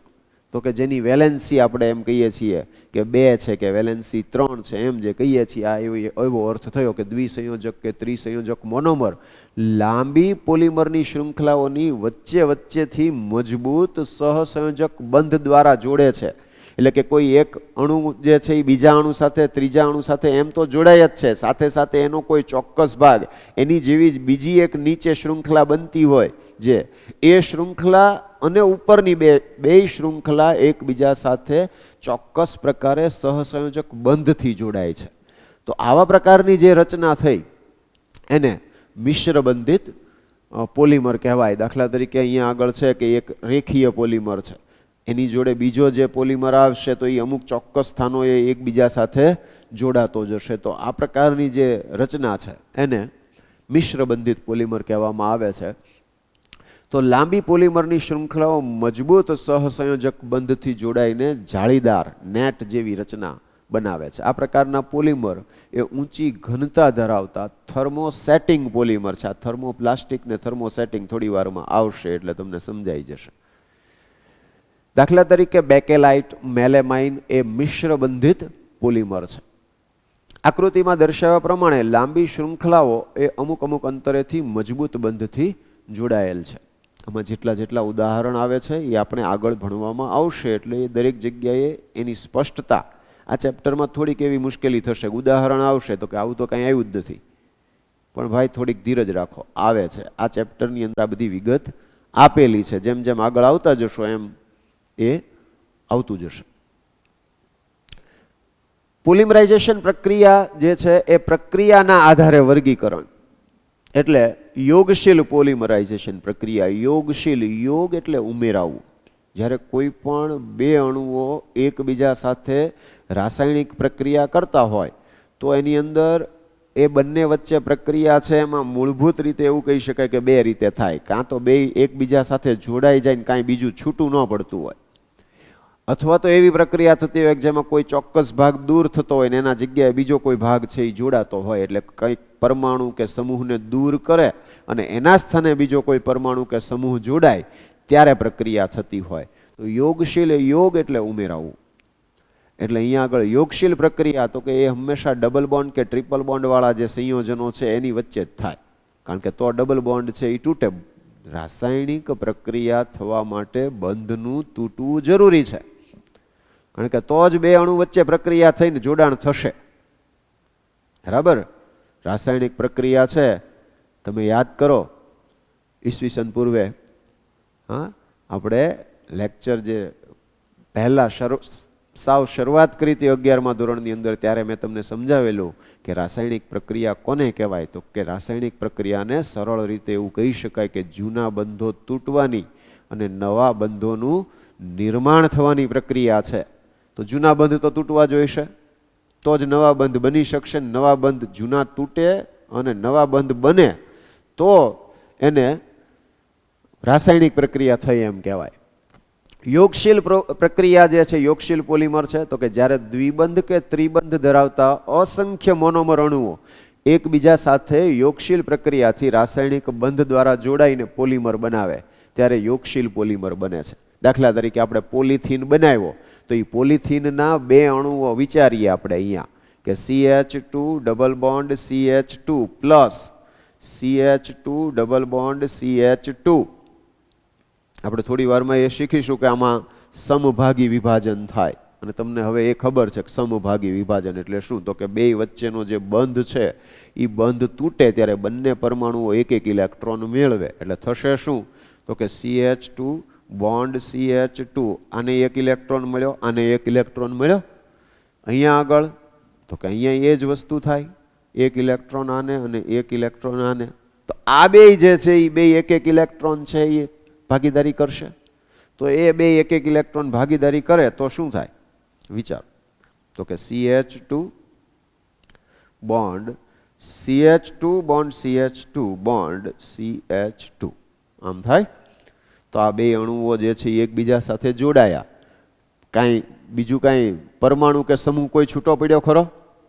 તો કે જેની વેલેન્સી આપણે એમ કહીએ છીએ કે 2 છે કે વેલેન્સી 3 છે, એમ જે કહીએ છીએ આ એવો અર્થ થયો કે દ્વિસંયોજક કે ત્રિસંયોજક મોનોમર લાંબી પોલિમરની શૃંખલાઓની વચ્ચેથી મજબૂત સહસંયોજક બંધ દ્વારા જોડે છે. એટલે કે કોઈ એક અણુ જે છે એ બીજા અણુ સાથે, ત્રીજા અણુ સાથે એમ તો જોડાય જ છે, સાથે સાથે એનો કોઈ ચોક્કસ ભાગ એની જેવી જ બીજી એક નીચે શૃંખલા બનતી હોય, જે એ શૃંખલા અને ઉપરની બે શૃંખલા એકબીજા સાથે ચોક્કસ પ્રકારે સહસંયોજક બંધથી જોડાય છે. તો આવા પ્રકારની જે રચના થઈ એને મિશ્ર બંધિત પોલિમર કહેવાય. દાખલા તરીકે અહીંયા આગળ છે કે એક રેખીય પોલિમર છે, એની જોડે બીજો જે પોલિમર આવશે તો એ અમુક ચોક્કસ સ્થાનોએ એકબીજા સાથે જોડાતો જશે. તો આ પ્રકારની જે રચના છે એને મિશ્ર બંધિત પોલિમર કહેવામાં આવે છે. તો લાંબી પોલિમરની શૃંખલાઓ મજબૂત સહસંયોજક બંધથી જોડાઈને જાળીદાર નેટ જેવી રચના બનાવે છે. આ પ્રકારના પોલિમર એ ઊંચી ઘનતા ધરાવતા થર્મોસેટિંગ પોલિમર છે. આ થર્મોપ્લાસ્ટિક ને થર્મોસેટિંગ થોડી વારમાં આવશે એટલે તમને સમજાઈ જશે. દાખલા તરીકે બેકેલાઇટ, મેલેમાઇન એ મિશ્ર બંધિત પોલિમર છે. આકૃતિમાં દર્શાવ્યા પ્રમાણે લાંબી શૃંખલાઓ એ અમુક અમુક અંતરેથી મજબૂત બંધથી જોડાયેલ છે. આમાં જેટલા ઉદાહરણ આવે છે એ આપણે આગળ ભણવામાં આવશે, એટલે એ દરેક જગ્યાએ એની સ્પષ્ટતા આ ચેપ્ટરમાં થોડીક એવી મુશ્કેલી થશે. ઉદાહરણ આવશે તો કે આવું તો કંઈ આવ્યું જ નથી, પણ ભાઈ થોડીક ધીરજ રાખો, આવે છે. આ ચેપ્ટરની અંદર આ બધી વિગત આપેલી છે. જેમ જેમ આગળ આવતા જશો એમ એ આવતું જશે. પોલિમરાઇઝેશન પ્રક્રિયા જે છે એ પ્રક્રિયાના આધારે વર્ગીકરણ, એટલે યોગશીલ પોલિમરાઇઝેશન પ્રક્રિયા. યોગશીલ, યોગ એટલે ઉમેરાવું. જ્યારે કોઈ પણ બે અણુઓ એકબીજા સાથે રાસાયણિક પ્રક્રિયા કરતા હોય તો એની અંદર એ બંને વચ્ચે પ્રક્રિયા છે એમાં મૂળભૂત રીતે એવું કહી શકાય કે બે રીતે થાય. કાં તો બે એકબીજા સાથે જોડાઈ જાય ને કાંઈ બીજું છૂટું ન પડતું હોય, અથવા તો એવી પ્રક્રિયા થતી હોય જેમાં કોઈ ચોક્કસ ભાગ દૂર થતો હોય ને એના જગ્યાએ બીજો કોઈ ભાગ છે એ જોડાતો હોય. એટલે કંઈક પરમાણુ કે સમૂહને દૂર કરે અને એના સ્થાને બીજો કોઈ પરમાણુ કે સમૂહ જોડાય ત્યારે પ્રક્રિયા થતી હોય. તો યોગશીલ, યોગ એટલે ઉમેરાવું. એટલે અહીંયા આગળ યોગશીલ પ્રક્રિયા તો કે એ હંમેશા ડબલ બોન્ડ કે ટ્રિપલ બોન્ડવાળા જે સંયોજનો છે એની વચ્ચે જ થાય, કારણ કે તો ડબલ બોન્ડ છે એ તૂટે. રાસાયણિક પ્રક્રિયા થવા માટે બંધનું તૂટવું જરૂરી છે, કારણ કે તો જ બે અણુ વચ્ચે પ્રક્રિયા થઈને જોડાણ થશે. બરાબર, રાસાયણિક પ્રક્રિયા છે તમે યાદ કરો ઈસવીસન પૂર્વે, હા, આપણે લેક્ચર જે પહેલા સાવ શરૂઆત કરી હતી 11મા ધોરણની અંદર, ત્યારે મેં તમને સમજાવેલું કે રાસાયણિક પ્રક્રિયા કોને કહેવાય. તો કે રાસાયણિક પ્રક્રિયાને સરળ રીતે એવું કહી શકાય કે જૂના બંધો તૂટવાની અને નવા બંધોનું નિર્માણ થવાની પ્રક્રિયા છે. તો જૂના બંધ તો તૂટવા જોઈશે તો જ નવા બંધ બની શકશે. નવા બંધ જૂના તૂટે અને નવા બંધ બને તો એને રાસાયણિક પ્રક્રિયા થઈ એમ કહેવાય. યોગશીલ પ્રક્રિયા જે છે, યોગશીલ પોલિમર છે તો કે જ્યારે દ્વિબંધ કે ત્રિબંધ ધરાવતા અસંખ્ય મોનોમર અણુઓ એકબીજા સાથે યોગશીલ પ્રક્રિયાથી રાસાયણિક બંધ દ્વારા જોડાઈને પોલિમર બનાવે ત્યારે યોગશીલ પોલિમર બને છે. દાખલા તરીકે આપણે પોલિથીન બનાવ્યો તો એ પોલિથીનના બે અણુઓ વિચારીએ આપણે અહીંયા કે CH2 double bond CH2 plus CH2 double bond CH2. આપણે થોડી વારમાં એ શીખીશું કે આમાં સમભાગી વિભાજન થાય અને તમને હવે એ ખબર છે કે સમભાગી વિભાજન એટલે શું, તો કે બે વચ્ચેનો જે બંધ છે એ બંધ તૂટે ત્યારે બંને પરમાણુઓ એક એક ઇલેક્ટ્રોન મેળવે એટલે થશે શું, તો કે CH2 બોન્ડ CH2 આને એક ઇલેક્ટ્રોન મળ્યો, આને એક ઇલેક્ટ્રોન મળ્યો. અહીંયા આગળ તો કે અહીંયા એ જ વસ્તુ થાય, એક ઇલેક્ટ્રોન આને અને એક ઇલેક્ટ્રોન આને. તો આ બે જે છે એ બે એક એક ઇલેક્ટ્રોન છે એ ભાગીદારી કરશે. તો એ બે એક એક ઇલેક્ટ્રોન ભાગીદારી કરે તો શું થાય વિચાર, તો કે CH2 bond CH2 bond CH2 bond CH2 આમ થાય. તો આ બે અણુઓ જે છે એ એકબીજા સાથે જોડાયા, કાંઈ બીજું કાંઈ પરમાણુ કે સમૂહ કોઈ છૂટો પડ્યો ખરો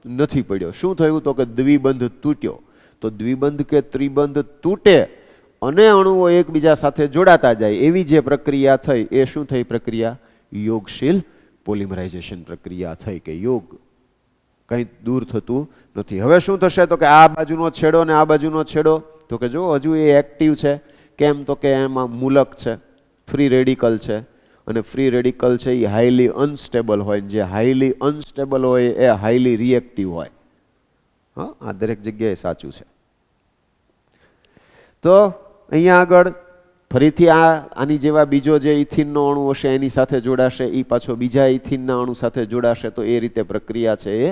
નથી પડ્યો. શું થયું, તો કે દ્વિબંધ તૂટ્યો. તો દ્વિબંધ કે ત્રિબંધ તૂટે અને અણુઓ એકબીજા સાથે જોડાતા જાય એવી જે પ્રક્રિયા થઈ એ શું થઈ પ્રક્રિયા, યોગશીલ પોલિમરાઇઝેશન પ્રક્રિયા થઈ કે યોગ કંઈ દૂર થતું નથી. હવે શું થશે, તો કે આ બાજુનો છેડો ને આ બાજુનો છેડો, તો કે જો હજુ એ એક્ટિવ છે. કેમ, તો કે એમાં મૂલક છે, ફ્રી રેડિકલ છે અને ફ્રી રેડિકલ છે એ હાઈલી અનસ્ટેબલ હોય, જે હાઈલી અનસ્ટેબલ હોય એ હાઈલી રિએક્ટિવ હોય. હા, આ દરેક જગ્યાએ સાચું છે. તો અહીંયા આગળ ફરીથી આની જેવા બીજો જે ઇથિનનો અણુ હશે એની સાથે જોડાશે, એ પાછો બીજા ઇથિનના અણુ સાથે જોડાશે. તો એ રીતે પ્રક્રિયા છે એ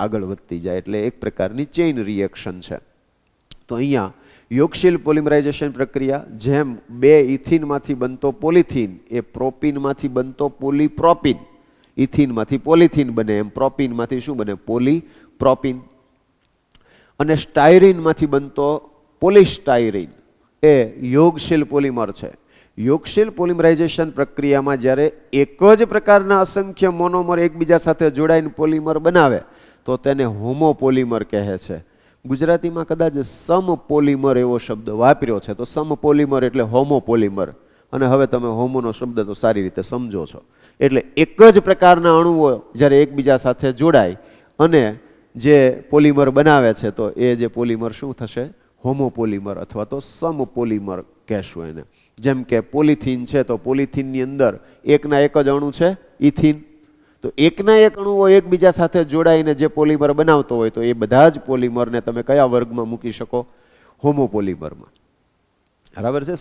આગળ વધતી જાય એટલે એક પ્રકારની ચેઇન રિએક્શન છે. તો અહીંયા યોગશીલ પોલિમરાઇઝેશન પ્રક્રિયા, જેમ બે ઇથિનમાંથી બનતો પોલિથીન એ પ્રોપીનમાંથી બનતો પોલીપ્રોપીન, ઇથિનમાંથી પોલિથીન બને એમ પ્રોપીનમાંથી શું બને પોલીપ્રોપીન, અને સ્ટાયરીનમાંથી બનતો પોલિસ્ટાયરીન એ યોગશીલ પોલિમર છે. યોગશીલ પોલિમરાઇઝેશન પ્રક્રિયામાં જ્યારે એક જ પ્રકારના અસંખ્ય મોનોમર એકબીજા સાથે જોડાઈને પોલિમર બનાવે તો તેને હોમોપોલિમર કહે છે. ગુજરાતીમાં કદાચ સમપોલિમર એવો શબ્દ વાપર્યો છે, તો સમપોલિમર એટલે હોમોપોલિમર, અને હવે તમે હોમોનો શબ્દ તો સારી રીતે સમજો છો. એટલે એક જ પ્રકારના અણુઓ જ્યારે એકબીજા સાથે જોડાય અને જે પોલિમર બનાવે છે તો એ જે પોલિમર શું થશે, હોમોપોલિમર અથવા તો સમપોલિમર કહેશું એને. જેમ કે પોલિથીન છે તો પોલિથીનની અંદર એકના એક જ અણુ છે ઇથિન, તો એકના એક અણુઓ એકબીજા સાથે જોડાઈને જે પોલિમર બનાવતો હોય તો એ બધા જ પોલિમરને તમે કયા વર્ગમાં મૂકી શકો, હોમોપોલિમરમાં. બરાબર છે,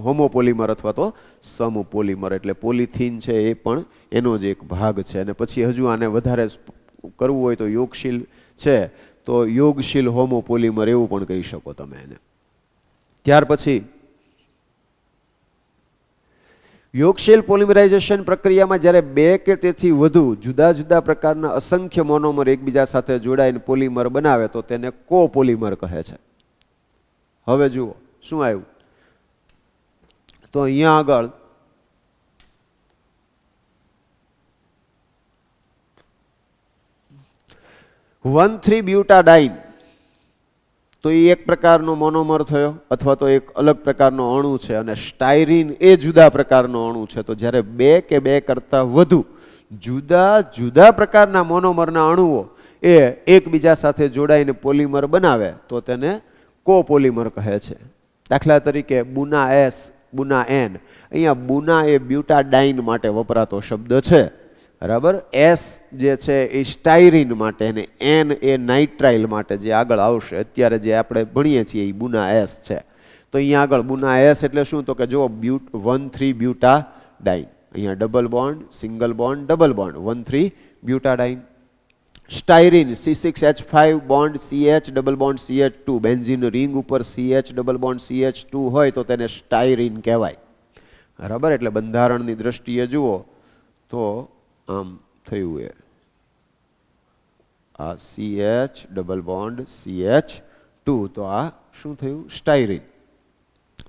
હોમોપોલિમર અથવા તો સમપોલિમર. એટલે પોલિથીન છે એ પણ એનો જ એક ભાગ છે. અને પછી હજુ આને વધારે કરવું હોય તો યોગશીલ છે તો યોગશીલ હોમોપોલિમર એવું પણ કહી શકો તમે એને. ત્યાર પછી યોગશીલ પોલિમરાઇઝેશન પ્રક્રિયામાં જ્યારે બે કે તેથી વધુ જુદા જુદા પ્રકારના અસંખ્ય મોનોમર એકબીજા સાથે જોડાઈને પોલિમર બનાવે તો તેને કોપોલિમર કહે છે. હવે જુઓ શું આવ્યું, તો અહીંયા આગળ (1,3) બ્યુટાડાઇન, તો એ એક પ્રકારનો મોનોમર થયો અથવા તો એક અલગ પ્રકારનો અણુ છે, અને સ્ટાયરીન એ જુદા પ્રકારનો અણુ છે. તો જ્યારે બે કે બે કરતાં વધુ જુદા જુદા પ્રકારના મોનોમરના અણુઓ એ એકબીજા સાથે જોડાઈને પોલિમર બનાવે તો તેને કોપોલિમર કહે છે. દાખલા તરીકે બુના એસ, બુના એન. અહીંયા બુના એ બ્યુટાડાઇન માટે વપરાતો શબ્દ છે, બરાબર. એસ જે છે એ સ્ટાયરીન માટે અને એન એ નાઇટ્રાઇલ માટે, જે આગળ આવશે. અત્યારે જે આપણે ભણીએ છીએ એ બુના એસ છે. તો અહીંયા આગળ બુના એસ એટલે શું, તો કે જો 1,3 બ્યુટાડાઇન, અહીંયા double bond, single bond, double bond, 1,3 butadiene. Styrene C6H5 bond CH double bond CH2, benzene ring ઉપર CH ડબલ બોન્ડ CH2 હોય તો તેને સ્ટાયરીન કહેવાય, બરાબર. એટલે બંધારણની દ્રષ્ટિએ જુઓ તો આમ થયું એ આ CH ડબલ બોન્ડ CH2, તો આ શું થયું, સ્ટાયરીન.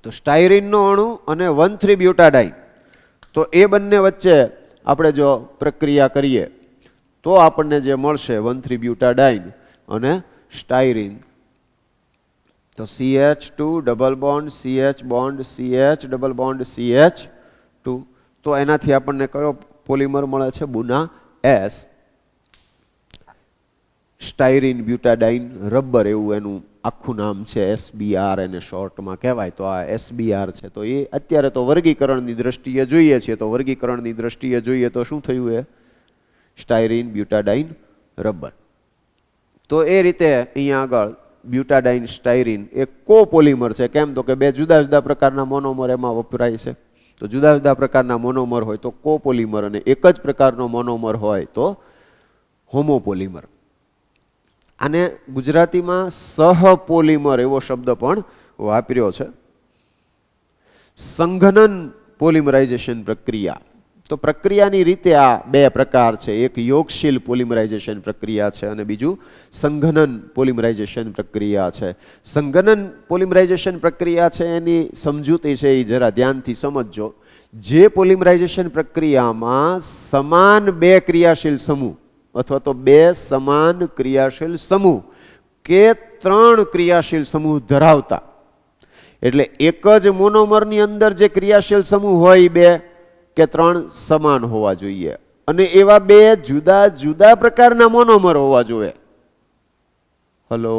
તો સ્ટાયરીનનો અણુ અને 1,3 બ્યુટાડાઇન, તો એ બંને વચ્ચે આપણે જો પ્રક્રિયા કરીએ તો આપણને જે મળશે 1,3 બ્યુટાડાઇન અને સ્ટાયરીન. તો CH2 double bond CH bond CH double bond CH2, તો એનાથી આપણને કયો પોલિમર મળે છે, બુના એસ. સ્ટાયરીન બ્યુટાડાઇન રબર એવું એનું આખું નામ છે, SBR એને શોર્ટમાં કહેવાય. તો આ SBR છે. તો એ અત્યારે તો વર્ગીકરણની દ્રષ્ટિએ જોઈએ છીએ, તો વર્ગીકરણની દ્રષ્ટિએ જોઈએ તો શું થયું? એ સ્ટાયરીન બ્યુટાડાઇન રબર. તો એ રીતે અહીંયા આગળ બ્યુટાડાઇન સ્ટાયરીન એ કોપોલિમર છે. કેમ? તો કે બે જુદા જુદા પ્રકારના મોનોમર એમાં વપરાય છે. તો જુદા જુદા પ્રકારના મોનોમર હોય તો કોપોલિમર, અને એક જ પ્રકારનો મોનોમર હોય તો હોમોપોલિમર. આને ગુજરાતીમાં સહપોલિમર એવો શબ્દ પણ વાપર્યો છે. સંઘનન પોલિમરાઇઝેશન પ્રક્રિયા. તો પ્રક્રિયાની રીતે આ બે પ્રકાર છે. એક યોગશીલ પોલિમરાઇઝેશન પ્રક્રિયા છે અને બીજું સંઘનન પોલિમરાઇઝેશન પ્રક્રિયા છે. સંઘનન પોલિમરાઇઝેશન પ્રક્રિયા છે એની સમજૂતી છે એ જરા ધ્યાનથી સમજજો. જે પોલિમરાઇઝેશન પ્રક્રિયામાં સમાન બે ક્રિયાશીલ સમૂહ અથવા તો બે સમાન ક્રિયાશીલ સમૂહ કે ત્રણ ક્રિયાશીલ સમૂહ ધરાવતા, એટલે એક જ મોનોમરની અંદર જે ક્રિયાશીલ સમૂહ હોય બે કે ત્રણ સમાન હોવા જોઈએ, અને એવા બે જુદા જુદા પ્રકારના મોનોમર હોવા જોઈએ. હલો,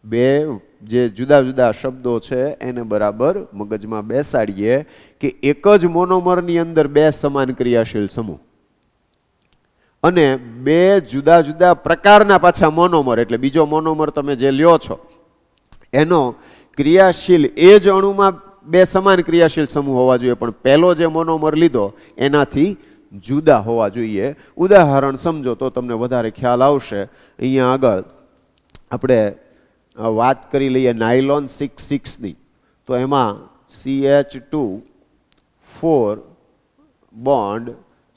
બે જે જુદા જુદા શબ્દો છે એને બરાબર મગજમાં બેસાડીએ કે એક જ મોનોમરની અંદર બે સમાન ક્રિયાશીલ સમૂહ અને બે જુદા જુદા પ્રકારના પાછા મોનોમર, એટલે બીજો મોનોમર તમે જે લ્યો છો એનો ક્રિયાશીલ એ જ અણુમાં બે સમાન ક્રિયાશીલ સમૂહ હોવા જોઈએ, પણ પહેલો જે મોનોમર લીધો એનાથી જુદા હોવા જોઈએ. ઉદાહરણ સમજો તો તમને વધારે ખ્યાલ આવશે. અહીંયા આગળ આપણે વાત કરી લઈએ નાયલોન 6,6ની. તો એમાં CH2 બોન્ડ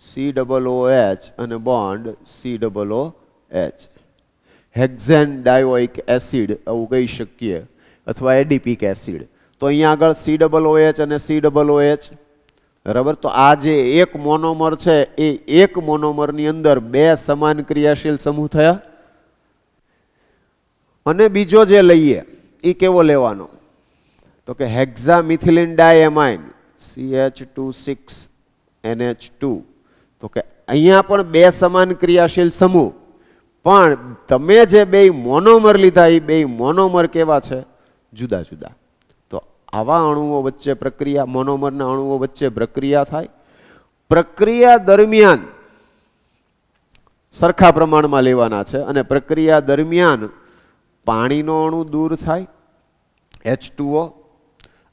COOH અને બોન્ડ COOH. હેક્ઝેન ડાયોઇક એસિડ એવું કહી શકીએ, અથવા એડિપિક એસિડ. તો અહીંયા આગળ COOH અને COOH, બરાબર. તો આ જે એક મોનોમર છે એ એક મોનોમરની અંદર બે સમાન ક્રિયાશીલ સમૂહ થયા. અને બીજો જે લઈએ એ કેવો લેવાનો? તો કે હેક્ઝામિથિલિન ડાયએમાઇન CH2 તો કે અહીંયા પણ બે સમાન ક્રિયાશીલ સમૂહ, પણ તમે જે બે મોનોમર લીધા એ બે મોનોમર કેવા છે? જુદા જુદા. તો આવા અણુઓ વચ્ચે પ્રક્રિયા, મોનોમરના અણુઓ વચ્ચે પ્રક્રિયા થાય. પ્રક્રિયા દરમિયાન સરખા પ્રમાણમાં લેવાના છે, અને પ્રક્રિયા દરમિયાન પાણીનો અણુ દૂર થાય H2O,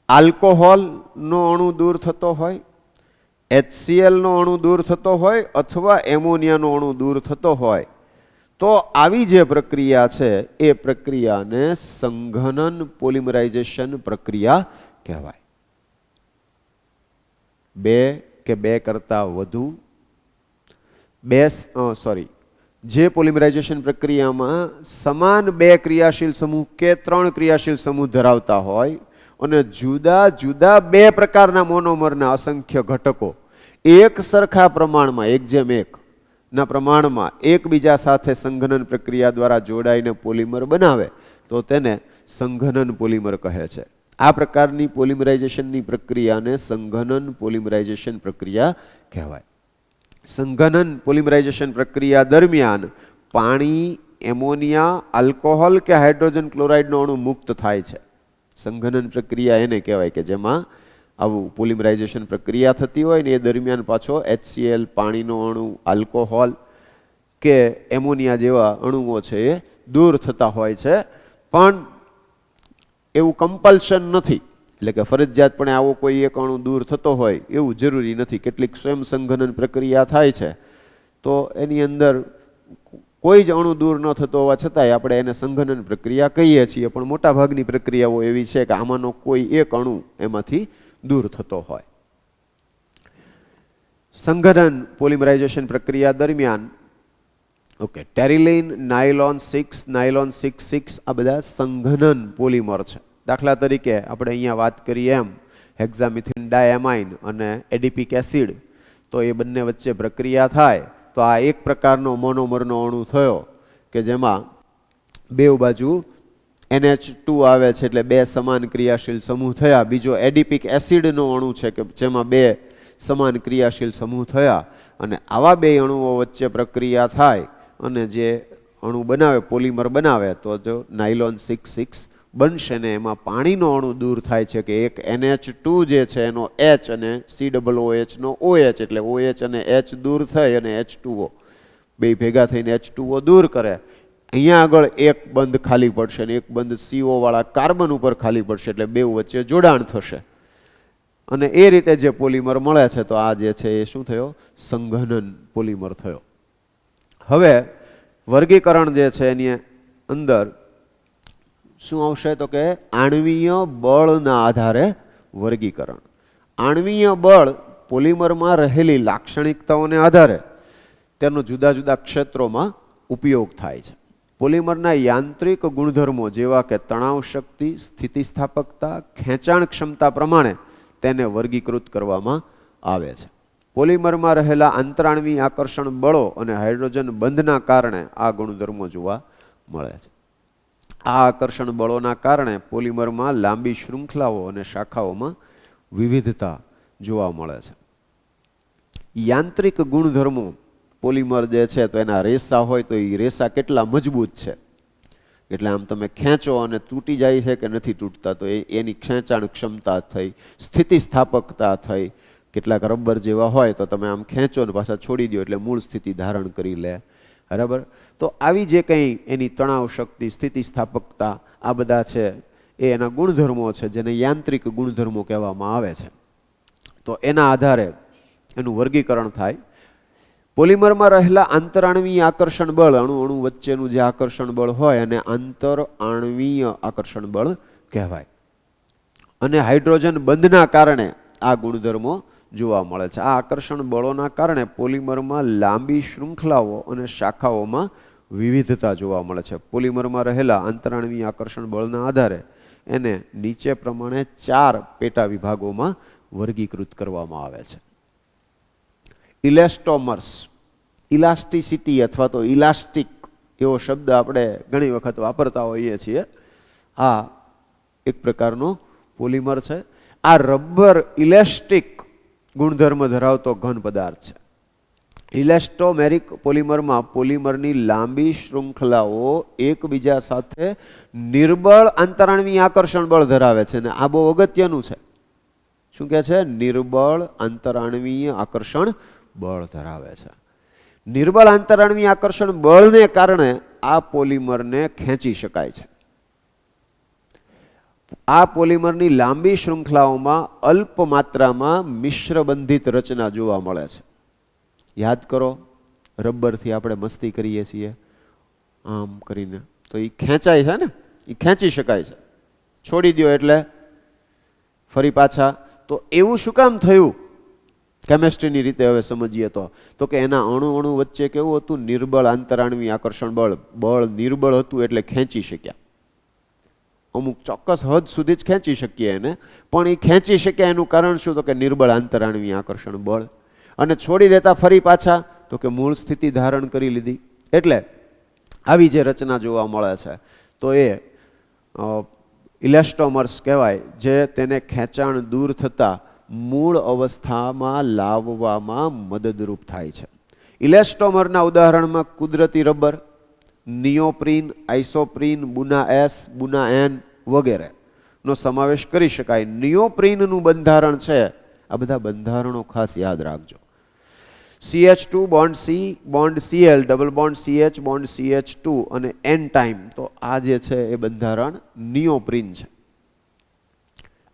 આલ્કોહોલનો અણુ દૂર થતો હોય, HCl નો અણુ દૂર થતો હોય, અથવા એમોનિયાનો અણુ દૂર થતો હોય. તો આવી જે પ્રક્રિયા છે એ પ્રક્રિયાને સંઘનન પોલિમરાઇઝેશન પ્રક્રિયા કહેવાય. બે કે બે કરતાં વધુ જે પોલિમરાઇઝેશન પ્રક્રિયામાં સમાન બે ક્રિયાશીલ સમૂહ કે ત્રણ ક્રિયાશીલ સમૂહ ધરાવતા હોય અને જુદા જુદા બે પ્રકારના મોનોમરના અસંખ્ય ઘટકો એક સરખા પ્રમાણમાં 1:1 ના પ્રમાણમાં એકબીજા સાથે સંઘનન પ્રક્રિયા દ્વારા જોડાઈને પોલિમર બનાવે તો તેને સંઘનન પોલિમર કહે છે. આ પ્રકારની પોલિમરાઇઝેશનની પ્રક્રિયાને સંઘનન પોલિમરાઇઝેશન પ્રક્રિયા કહેવાય. સંઘનન પોલિમરાઇઝેશન પ્રક્રિયા દરમિયાન પાણી, એમોનિયા, આલ્કોહોલ કે હાઇડ્રોજન ક્લોરાઇડનો અણુ મુક્ત થાય છે. સંઘનન પ્રક્રિયા એને કહેવાય કે જેમાં આવું પોલિમરાઇઝેશન પ્રક્રિયા થતી હોય ને એ દરમિયાન પાછો HCl, પાણીનો અણુ, આલ્કોહોલ કે એમોનિયા જેવા અણુઓ છે એ દૂર થતા હોય છે. પણ એવું કમ્પલ્શન નથી, એટલે કે ફરજિયાતપણે આવો કોઈ એક અણુ દૂર થતો હોય એવું જરૂરી નથી. કેટલીક સ્વયં સંઘનન પ્રક્રિયા થાય છે તો એની અંદર કોઈ જ અણુ દૂર ન થતો હોવા છતાંય આપણે એને સંઘનન પ્રક્રિયા કહીએ છીએ, પણ મોટાભાગની પ્રક્રિયાઓ એવી છે કે આમાંનો કોઈ એક અણુ એમાંથી દૂર થતો હોય. સંઘનન પોલિમરાઇઝેશન પ્રક્રિયા દરમિયાન ટેરિલિન, નાયલોન 6, નાયલોન 6,6 આ બધા સંઘનન પોલિમર છે. દાખલા તરીકે આપણે અહીંયા વાત કરીએ એમ હેક્ઝામિથિન ડાયએમાઇન અને એડિપિક એસિડ, તો એ બંને વચ્ચે પ્રક્રિયા થાય તો આ એક પ્રકારનો મોનોમરનો અણુ થયો કે જેમાં બે બાજુ NH2 આવે છે, એટલે બે સમાન ક્રિયાશીલ સમૂહ થયા. બીજો એડિપિક એસિડનો અણુ છે કે જેમાં બે સમાન ક્રિયાશીલ સમૂહ થયા, અને આવા બે અણુઓ વચ્ચે પ્રક્રિયા થાય અને જે અણુ બનાવે, પોલિમર બનાવે, તો જો નાયલોન 6 બનશે ને એમાં પાણીનો અણુ દૂર થાય છે કે એક NH2 જે છે એનો H અને COOH નો OH, એટલે OH અને H દૂર થઈ અને H2O બે ભેગા થઈને H2O દૂર કરે. અહીંયા આગળ એક બંધ ખાલી પડશે ને એક બંધ CO વાળા કાર્બન ઉપર ખાલી પડશે, એટલે બે વચ્ચે જોડાણ થશે અને એ રીતે જે પોલિમર મળે છે તો આ જે છે એ શું થયો? સંઘનન પોલિમર થયો. હવે વર્ગીકરણ જે છે એની અંદર શું આવશે તો કે આણ્વીય બળના આધારે વર્ગીકરણ. આણ્વીય બળ પોલિમરમાં રહેલી લાક્ષણિકતાઓને આધારે તેનો જુદા જુદા ક્ષેત્રોમાં ઉપયોગ થાય છે. પોલિમરના યાંત્રિક ગુણધર્મો જેવા કે તણાવ શક્તિ, સ્થિતિસ્થાપકતા, ખેંચાણ ક્ષમતા પ્રમાણે તેને વર્ગીકૃત કરવામાં આવે છે. પોલિમરમાં રહેલા આંતરાણવી આકર્ષણ બળો અને હાઇડ્રોજન બંધના કારણે આ ગુણધર્મો જોવા મળે છે. આ આકર્ષણ બળોના કારણે પોલિમરમાં લાંબી શૃંખલાઓ અને શાખાઓમાં વિવિધતા જોવા મળે છે. યાંત્રિક ગુણધર્મો પોલિમર જે છે તો એના રેસા હોય તો એ રેસા કેટલા મજબૂત છે, એટલે આમ તમે ખેંચો અને તૂટી જાય છે કે નથી તૂટતા, તો એની ખેંચાણ ક્ષમતા થઈ, સ્થિતિસ્થાપકતા થઈ. કેટલાક રબર જેવા હોય તો તમે આમ ખેંચો ને પાછા છોડી દો એટલે મૂળ સ્થિતિ ધારણ કરી લે, બરાબર. તો આવી જે કંઈ એની તણાવ શક્તિ, સ્થિતિસ્થાપકતા આ બધા છે એ એના ગુણધર્મો છે જેને યાંત્રિક ગુણધર્મો કહેવામાં આવે છે. તો એના આધારે એનું વર્ગીકરણ થાય. પોલિમરમાં રહેલા આંતરાણવીય આકર્ષણ બળ, અણુ અણુ વચ્ચેનું જે આકર્ષણ બળ હોય અને આંતર આણવીય આકર્ષણ બળ કહેવાય. અને હાઇડ્રોજન બંધના કારણે આ ગુણધર્મો જોવા મળે છે. આ આકર્ષણ બળોના કારણે પોલિમરમાં લાંબી શૃંખલાઓ અને શાખાઓમાં વિવિધતા જોવા મળે છે. પોલિમરમાં રહેલા આંતરાણવીય આકર્ષણ બળના આધારે એને નીચે પ્રમાણે 4 પેટા વિભાગોમાં વર્ગીકૃત કરવામાં આવે છે. ઇલેસ્ટોમર્સ, ઇલાસ્ટિસિટી અથવા તો ઇલાસ્ટિક એવો શબ્દ આપણે ઘણી વખત વાપરતા હોઈએ છીએ. આ એક પ્રકારનો પોલિમર છે. આ રબર ઇલેસ્ટિક ગુણધર્મ ધરાવતો ઘન પદાર્થ છે. ઇલેસ્ટોમેરિક પોલિમરમાં પોલિમરની લાંબી શૃંખલાઓ એકબીજા સાથે નિર્બળ આંતરાણવીય આકર્ષણ બળ ધરાવે છે અને આ બહુ અગત્યનું છે. શું કહે છે? નિર્બળ આંતરાણવીય આકર્ષણ બળ ધરાવે છે. નિર્બળ આંતરાણવીય આકર્ષણ બળને કારણે આ પોલિમરને ખેંચી શકાય છે. આ પોલિમરની લાંબી શૃંખલાઓમાં અલ્પ માત્રામાં મિશ્રબંધિત રચના જોવા મળે છે. યાદ કરો, રબરથી આપણે મસ્તી કરીએ છીએ આમ કરીને, તો એ ખેંચાય છે ને, એ ખેંચી શકાય છે. છોડી દો એટલે ફરી પાછા. તો એવું શું કામ થયું? કેમેસ્ટ્રીની રીતે હવે સમજીએ તો કે એના અણુ અણુ વચ્ચે કેવું હતું? નિર્બળ આંતરાણવીય આકર્ષણ બળ. બળ નિર્બળ હતું એટલે ખેંચી શક્યા. અમુક ચોક્કસ હદ સુધી જ ખેંચી શકીએ એને, પણ એ ખેંચી શક્યા એનું કારણ શું? તો કે નિર્બળ આંતરાણવીય આકર્ષણ બળ. અને છોડી દેતા ફરી પાછા તો કે મૂળ સ્થિતિ ધારણ કરી લીધી. એટલે આવી જે રચના જોવા મળે છે તો એ ઇલેસ્ટોમર્સ કહેવાય, જે તેને ખેંચાણ દૂર થતાં મૂળ અવસ્થામાં લાવવામાં મદદરૂપ થાય છે. ઇલેસ્ટોમરના ઉદાહરણમાં કુદરતી રબર, નિયોપ્રીન, આઇસોપ્રીન, બુના S, બુના N વગેરે નો સમાવેશ કરી શકાય. નિયોપ્રીનનું બંધારણ છે, આ બધા બંધારણો ખાસ યાદ રાખજો. CH2 bond C, bond Cl, double bond CH, bond CH2 અને N ટાઈમ. તો આ જે છે એ બંધારણ નિયોપ્રીન છે.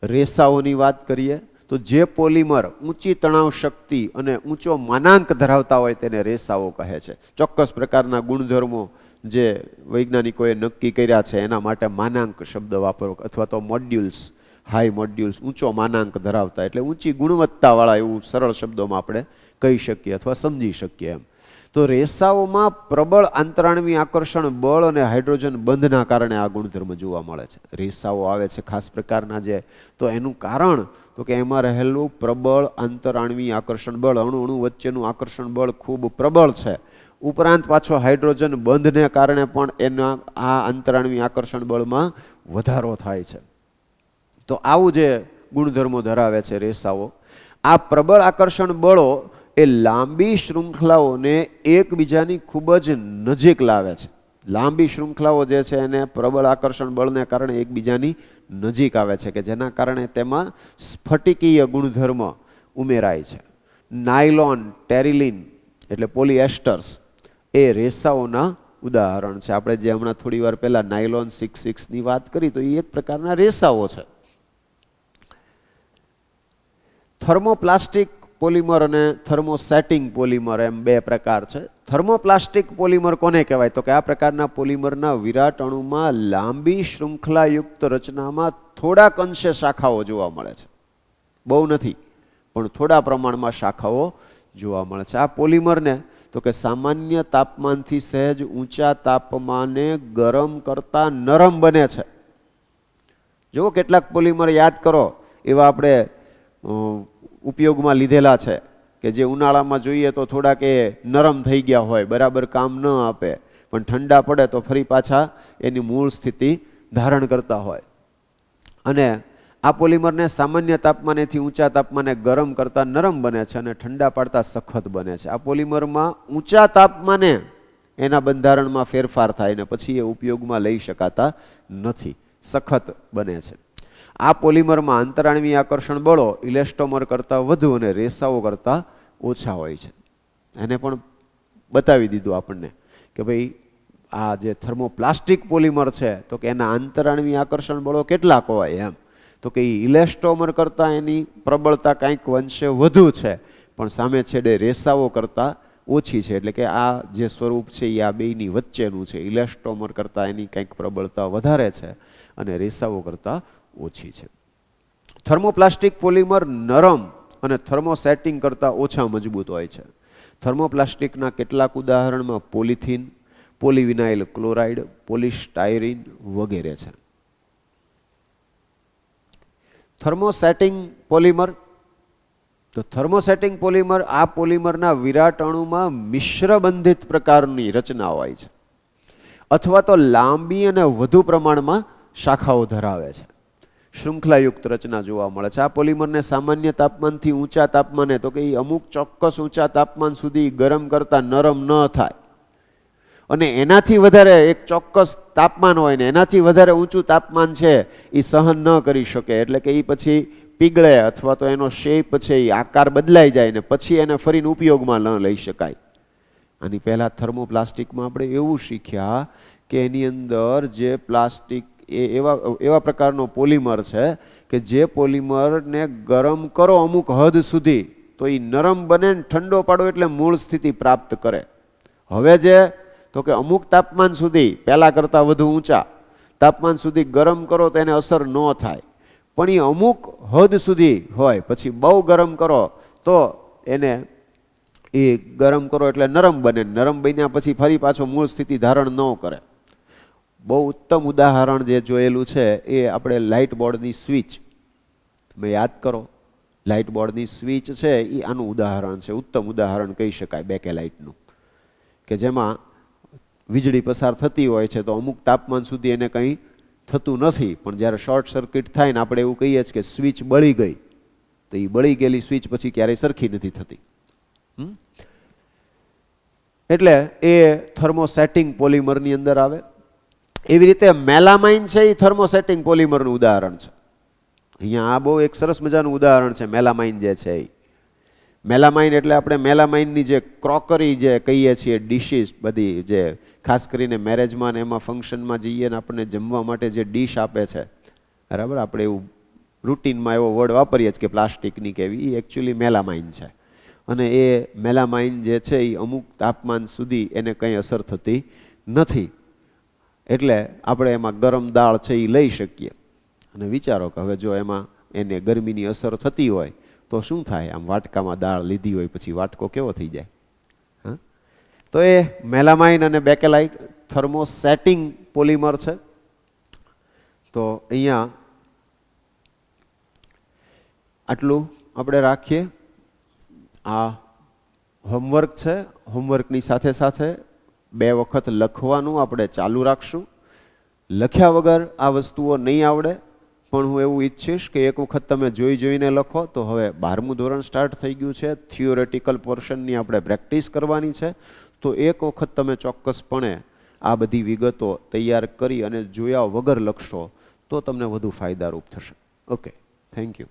રેસાઓની વાત કરીએ તો જે પોલિમર ઊંચી તણાવ શક્તિ અને ઊંચો માનાંક ધરાવતા હોય તેને રેસાઓ કહે છે. ચોક્કસ પ્રકારના ગુણધર્મો જે વૈજ્ઞાનિકોએ નક્કી કર્યા છે એના માટે માનાંક શબ્દ વાપરો, અથવા તો મોડ્યુલ્સ, હાઈ મોડ્યુલ્સ, ઊંચો માનાંક ધરાવતા, એટલે ઊંચી ગુણવત્તાવાળા એવું સરળ શબ્દોમાં આપણે કહી શકીએ અથવા સમજી શકીએ એમ. તો રેસાઓમાં પ્રબળ આંતરાણવીય આકર્ષણ બળ અને હાઇડ્રોજન બંધના કારણે આ ગુણધર્મ જોવા મળે છે. રેસાઓ આવે છે ખાસ પ્રકારના જે, તો એનું કારણ તો કે એમાં રહેલું પ્રબળ આંતરાણવીય આકર્ષણ બળ, અણુ અણુ વચ્ચેનું આકર્ષણ બળ ખૂબ પ્રબળ છે. ઉપરાંત પાછો હાઇડ્રોજન બંધને કારણે પણ એના આ આંતરાણવીય આકર્ષણ બળમાં વધારો થાય છે. તો આવું જે ગુણધર્મો ધરાવે છે રેસાઓ. આ પ્રબળ આકર્ષણ બળો એ લાંબી શૃંખલાઓને એકબીજાની ખૂબ જ નજીક લાવે છે. લાંબી શૃંખલાઓ જે છે એને પ્રબળ આકર્ષણ બળને કારણે એકબીજાની નજીક આવે છે કે જેના કારણે તેમાં સ્ફટિકીય ગુણધર્મ ઉમેરાય છે. નાયલોન, ટેરિલિન એટલે પોલિએસ્ટર્સ એ રેસાઓના ઉદાહરણ છે. આપણે જે હમણાં થોડી વાર પહેલા નાયલોન 66ની વાત કરી તો એ એક પ્રકારના રેસાઓ છે. થર્મોપ્લાસ્ટિક પોલિમર અને થર્મોસેટિંગ પોલિમર એમ બે પ્રકાર છે. થર્મોપ્લાસ્ટિક પોલિમર કોને કહેવાય? તો કે આ પ્રકારના પોલિમરના વિરાટ અણુમાં લાંબી શૃંખલાયુક્ત રચનામાં થોડાક અંશે શાખાઓ જોવા મળે છે. બહુ નથી, પણ થોડા પ્રમાણમાં શાખાઓ જોવા મળે છે. આ પોલિમરને તો કે સામાન્ય તાપમાનથી સહેજ ઊંચા તાપમાને ગરમ કરતા નરમ બને છે. જો કેટલાક પોલિમર યાદ કરો એવા આપણે ઉપયોગમાં લીધેલા છે કે જે ઉનાળામાં જોઈએ તો થોડાક એ નરમ થઈ ગયા હોય, બરાબર કામ ન આપે, પણ ઠંડા પડે તો ફરી પાછા એની મૂળ સ્થિતિ ધારણ કરતા હોય. અને આ પોલિમરને સામાન્ય તાપમાનેથી ઊંચા તાપમાને ગરમ કરતા નરમ બને છે અને ઠંડા પાડતા સખત બને છે. આ પોલિમરમાં ઊંચા તાપમાને એના બંધારણમાં ફેરફાર થાય ને પછી એ ઉપયોગમાં લઈ શકાતા નથી, સખત બને છે. આ પોલિમરમાં આંતરાણવીય આકર્ષણ બળો ઇલેસ્ટોમર કરતાં વધુ અને રેસાઓ કરતાં ઓછા હોય છે. એને પણ બતાવી દીધું આપણને કે ભાઈ આ જે થર્મોપ્લાસ્ટિક પોલિમર છે તો કે એના આંતરાણવીય આકર્ષણ બળો કેટલાક હોય એમ, તો કે ઇલેસ્ટોમર કરતાં એની પ્રબળતા કંઈક અંશે વધુ છે, પણ સામે છેડે રેસાઓ કરતાં ઓછી છે. એટલે કે આ જે સ્વરૂપ છે એ આ બેયની વચ્ચેનું છે. ઇલેસ્ટોમર કરતાં એની કંઈક પ્રબળતા વધારે છે અને રેસાઓ કરતાં ઓછી છે. થર્મોપ્લાસ્ટિક પોલિમર નરમ અને થર્મોસેટિંગ કરતાં ઓછા મજબૂત હોય છે. થર્મોપ્લાસ્ટિકના કેટલાક ઉદાહરણમાં પોલિથીન, પોલિવિનાઇલ ક્લોરાઇડ, પોલિસ્ટાયરીન વગેરે છે. થર્મોસેટિંગ પોલિમર, તો થર્મોસેટિંગ પોલિમર આ પોલિમરના વિરાટ અણુમાં મિશ્રબંધિત પ્રકારની રચના હોય છે અથવા તો લાંબી અને વધુ પ્રમાણમાં શાખાઓ ધરાવે છે. શૃંખલાયુક્ત રચના જોવા મળે છે. આ પોલિમરને સામાન્ય તાપમાનથી ઊંચા તાપમાને તો કે અમુક ચોક્કસ ઊંચા તાપમાન સુધી ગરમ કરતા નરમ ન થાય અને એનાથી વધારે એક ચોક્કસ તાપમાન હોય ને એનાથી વધારે ઊંચું તાપમાન છે એ સહન ન કરી શકે, એટલે કે એ પછી પીગળે અથવા તો એનો શેપ છે એ આકાર બદલાઈ જાય ને પછી એને ફરીને ઉપયોગમાં ન લઈ શકાય. આની પહેલાં થર્મોપ્લાસ્ટિકમાં આપણે એવું શીખ્યા કે એની અંદર જે પ્લાસ્ટિક એ એવા પ્રકારનો પોલિમર છે કે જે પોલિમરને ગરમ કરો અમુક હદ સુધી તો એ નરમ બને ને ઠંડો પાડો એટલે મૂળ સ્થિતિ પ્રાપ્ત કરે. હવે જે તો કે અમુક તાપમાન સુધી પહેલાં કરતાં વધુ ઊંચા તાપમાન સુધી ગરમ કરો તો એને અસર ન થાય, પણ એ અમુક હદ સુધી હોય, પછી બહુ ગરમ કરો તો એને એ ગરમ કરો એટલે નરમ બને, નરમ બન્યા પછી ફરી પાછો મૂળ સ્થિતિ ધારણ ન કરે. બહુ ઉત્તમ ઉદાહરણ જે જોયેલું છે એ આપણે લાઇટ બોર્ડની સ્વિચ, તમે યાદ કરો લાઇટ બોર્ડની સ્વિચ છે એ આનું ઉદાહરણ છે, ઉત્તમ ઉદાહરણ કહી શકાય બેકેલાઇટનું, કે જેમાં વીજળી પસાર થતી હોય છે તો અમુક તાપમાન સુધી એને કંઈ થતું નથી, પણ જ્યારે શોર્ટ સર્કિટ થાય ને આપણે એવું કહીએ છીએ કે સ્વિચ બળી ગઈ, તો એ બળી ગયેલી સ્વિચ પછી ક્યારેય સરખી નથી થતી. એટલે એ થર્મોસેટિંગ પોલિમરની અંદર આવે. એવી રીતે મેલામાઇન છે એ થર્મોસેટિંગ પોલિમરનું ઉદાહરણ છે. અહીંયા આ બહુ એક સરસ મજાનું ઉદાહરણ છે મેલામાઇન જે છે એ. મેલામાઇન એટલે આપણે મેલામાઇનની જે ક્રોકરી જે કહીએ છીએ ડીશીસ બધી, જે ખાસ કરીને મેરેજમાં ને એમાં ફંક્શનમાં જઈએ ને આપણને જમવા માટે જે ડીશ આપે છે, બરાબર, આપણે એવું રૂટીનમાં એવો વર્ડ વાપરીએ છીએ કે પ્લાસ્ટિકની કે એવી, એ એકચ્યુઅલી મેલામાઇન છે. અને એ મેલામાઇન જે છે એ અમુક તાપમાન સુધી એને કંઈ અસર થતી નથી, એટલે આપણે એમાં ગરમ દાળ છે એ લઈ શકીએ. અને વિચારો કે હવે જો એમાં એને ગરમીની અસર થતી હોય તો શું થાય? આમ વાટકામાં દાળ લીધી હોય પછી વાટકો કેવો થઈ જાય? હા, તો એ મેલામાઇન અને બેકેલાઇટ થર્મોસેટિંગ પોલિમર છે. તો અહીંયા આટલું આપણે રાખીએ. આ હોમવર્ક છે. હોમવર્કની સાથે સાથે 2 વખત લખવાનું આપણે ચાલુ રાખશું. લખ્યા વગર આ વસ્તુઓ નહીં આવડે, પણ હું એવું ઈચ્છીશ કે એક વખત તમે જોઈને લખો. તો હવે 12મું ધોરણ સ્ટાર્ટ થઈ ગયું છે, થિયોરેટિકલ પોર્શનની આપણે પ્રેક્ટિસ કરવાની છે, તો એક વખત તમે ચોક્કસપણે આ બધી વિગતો તૈયાર કરી અને જોયા વગર લખશો તો તમને વધુ ફાયદારૂપ થશે. Okay, thank you.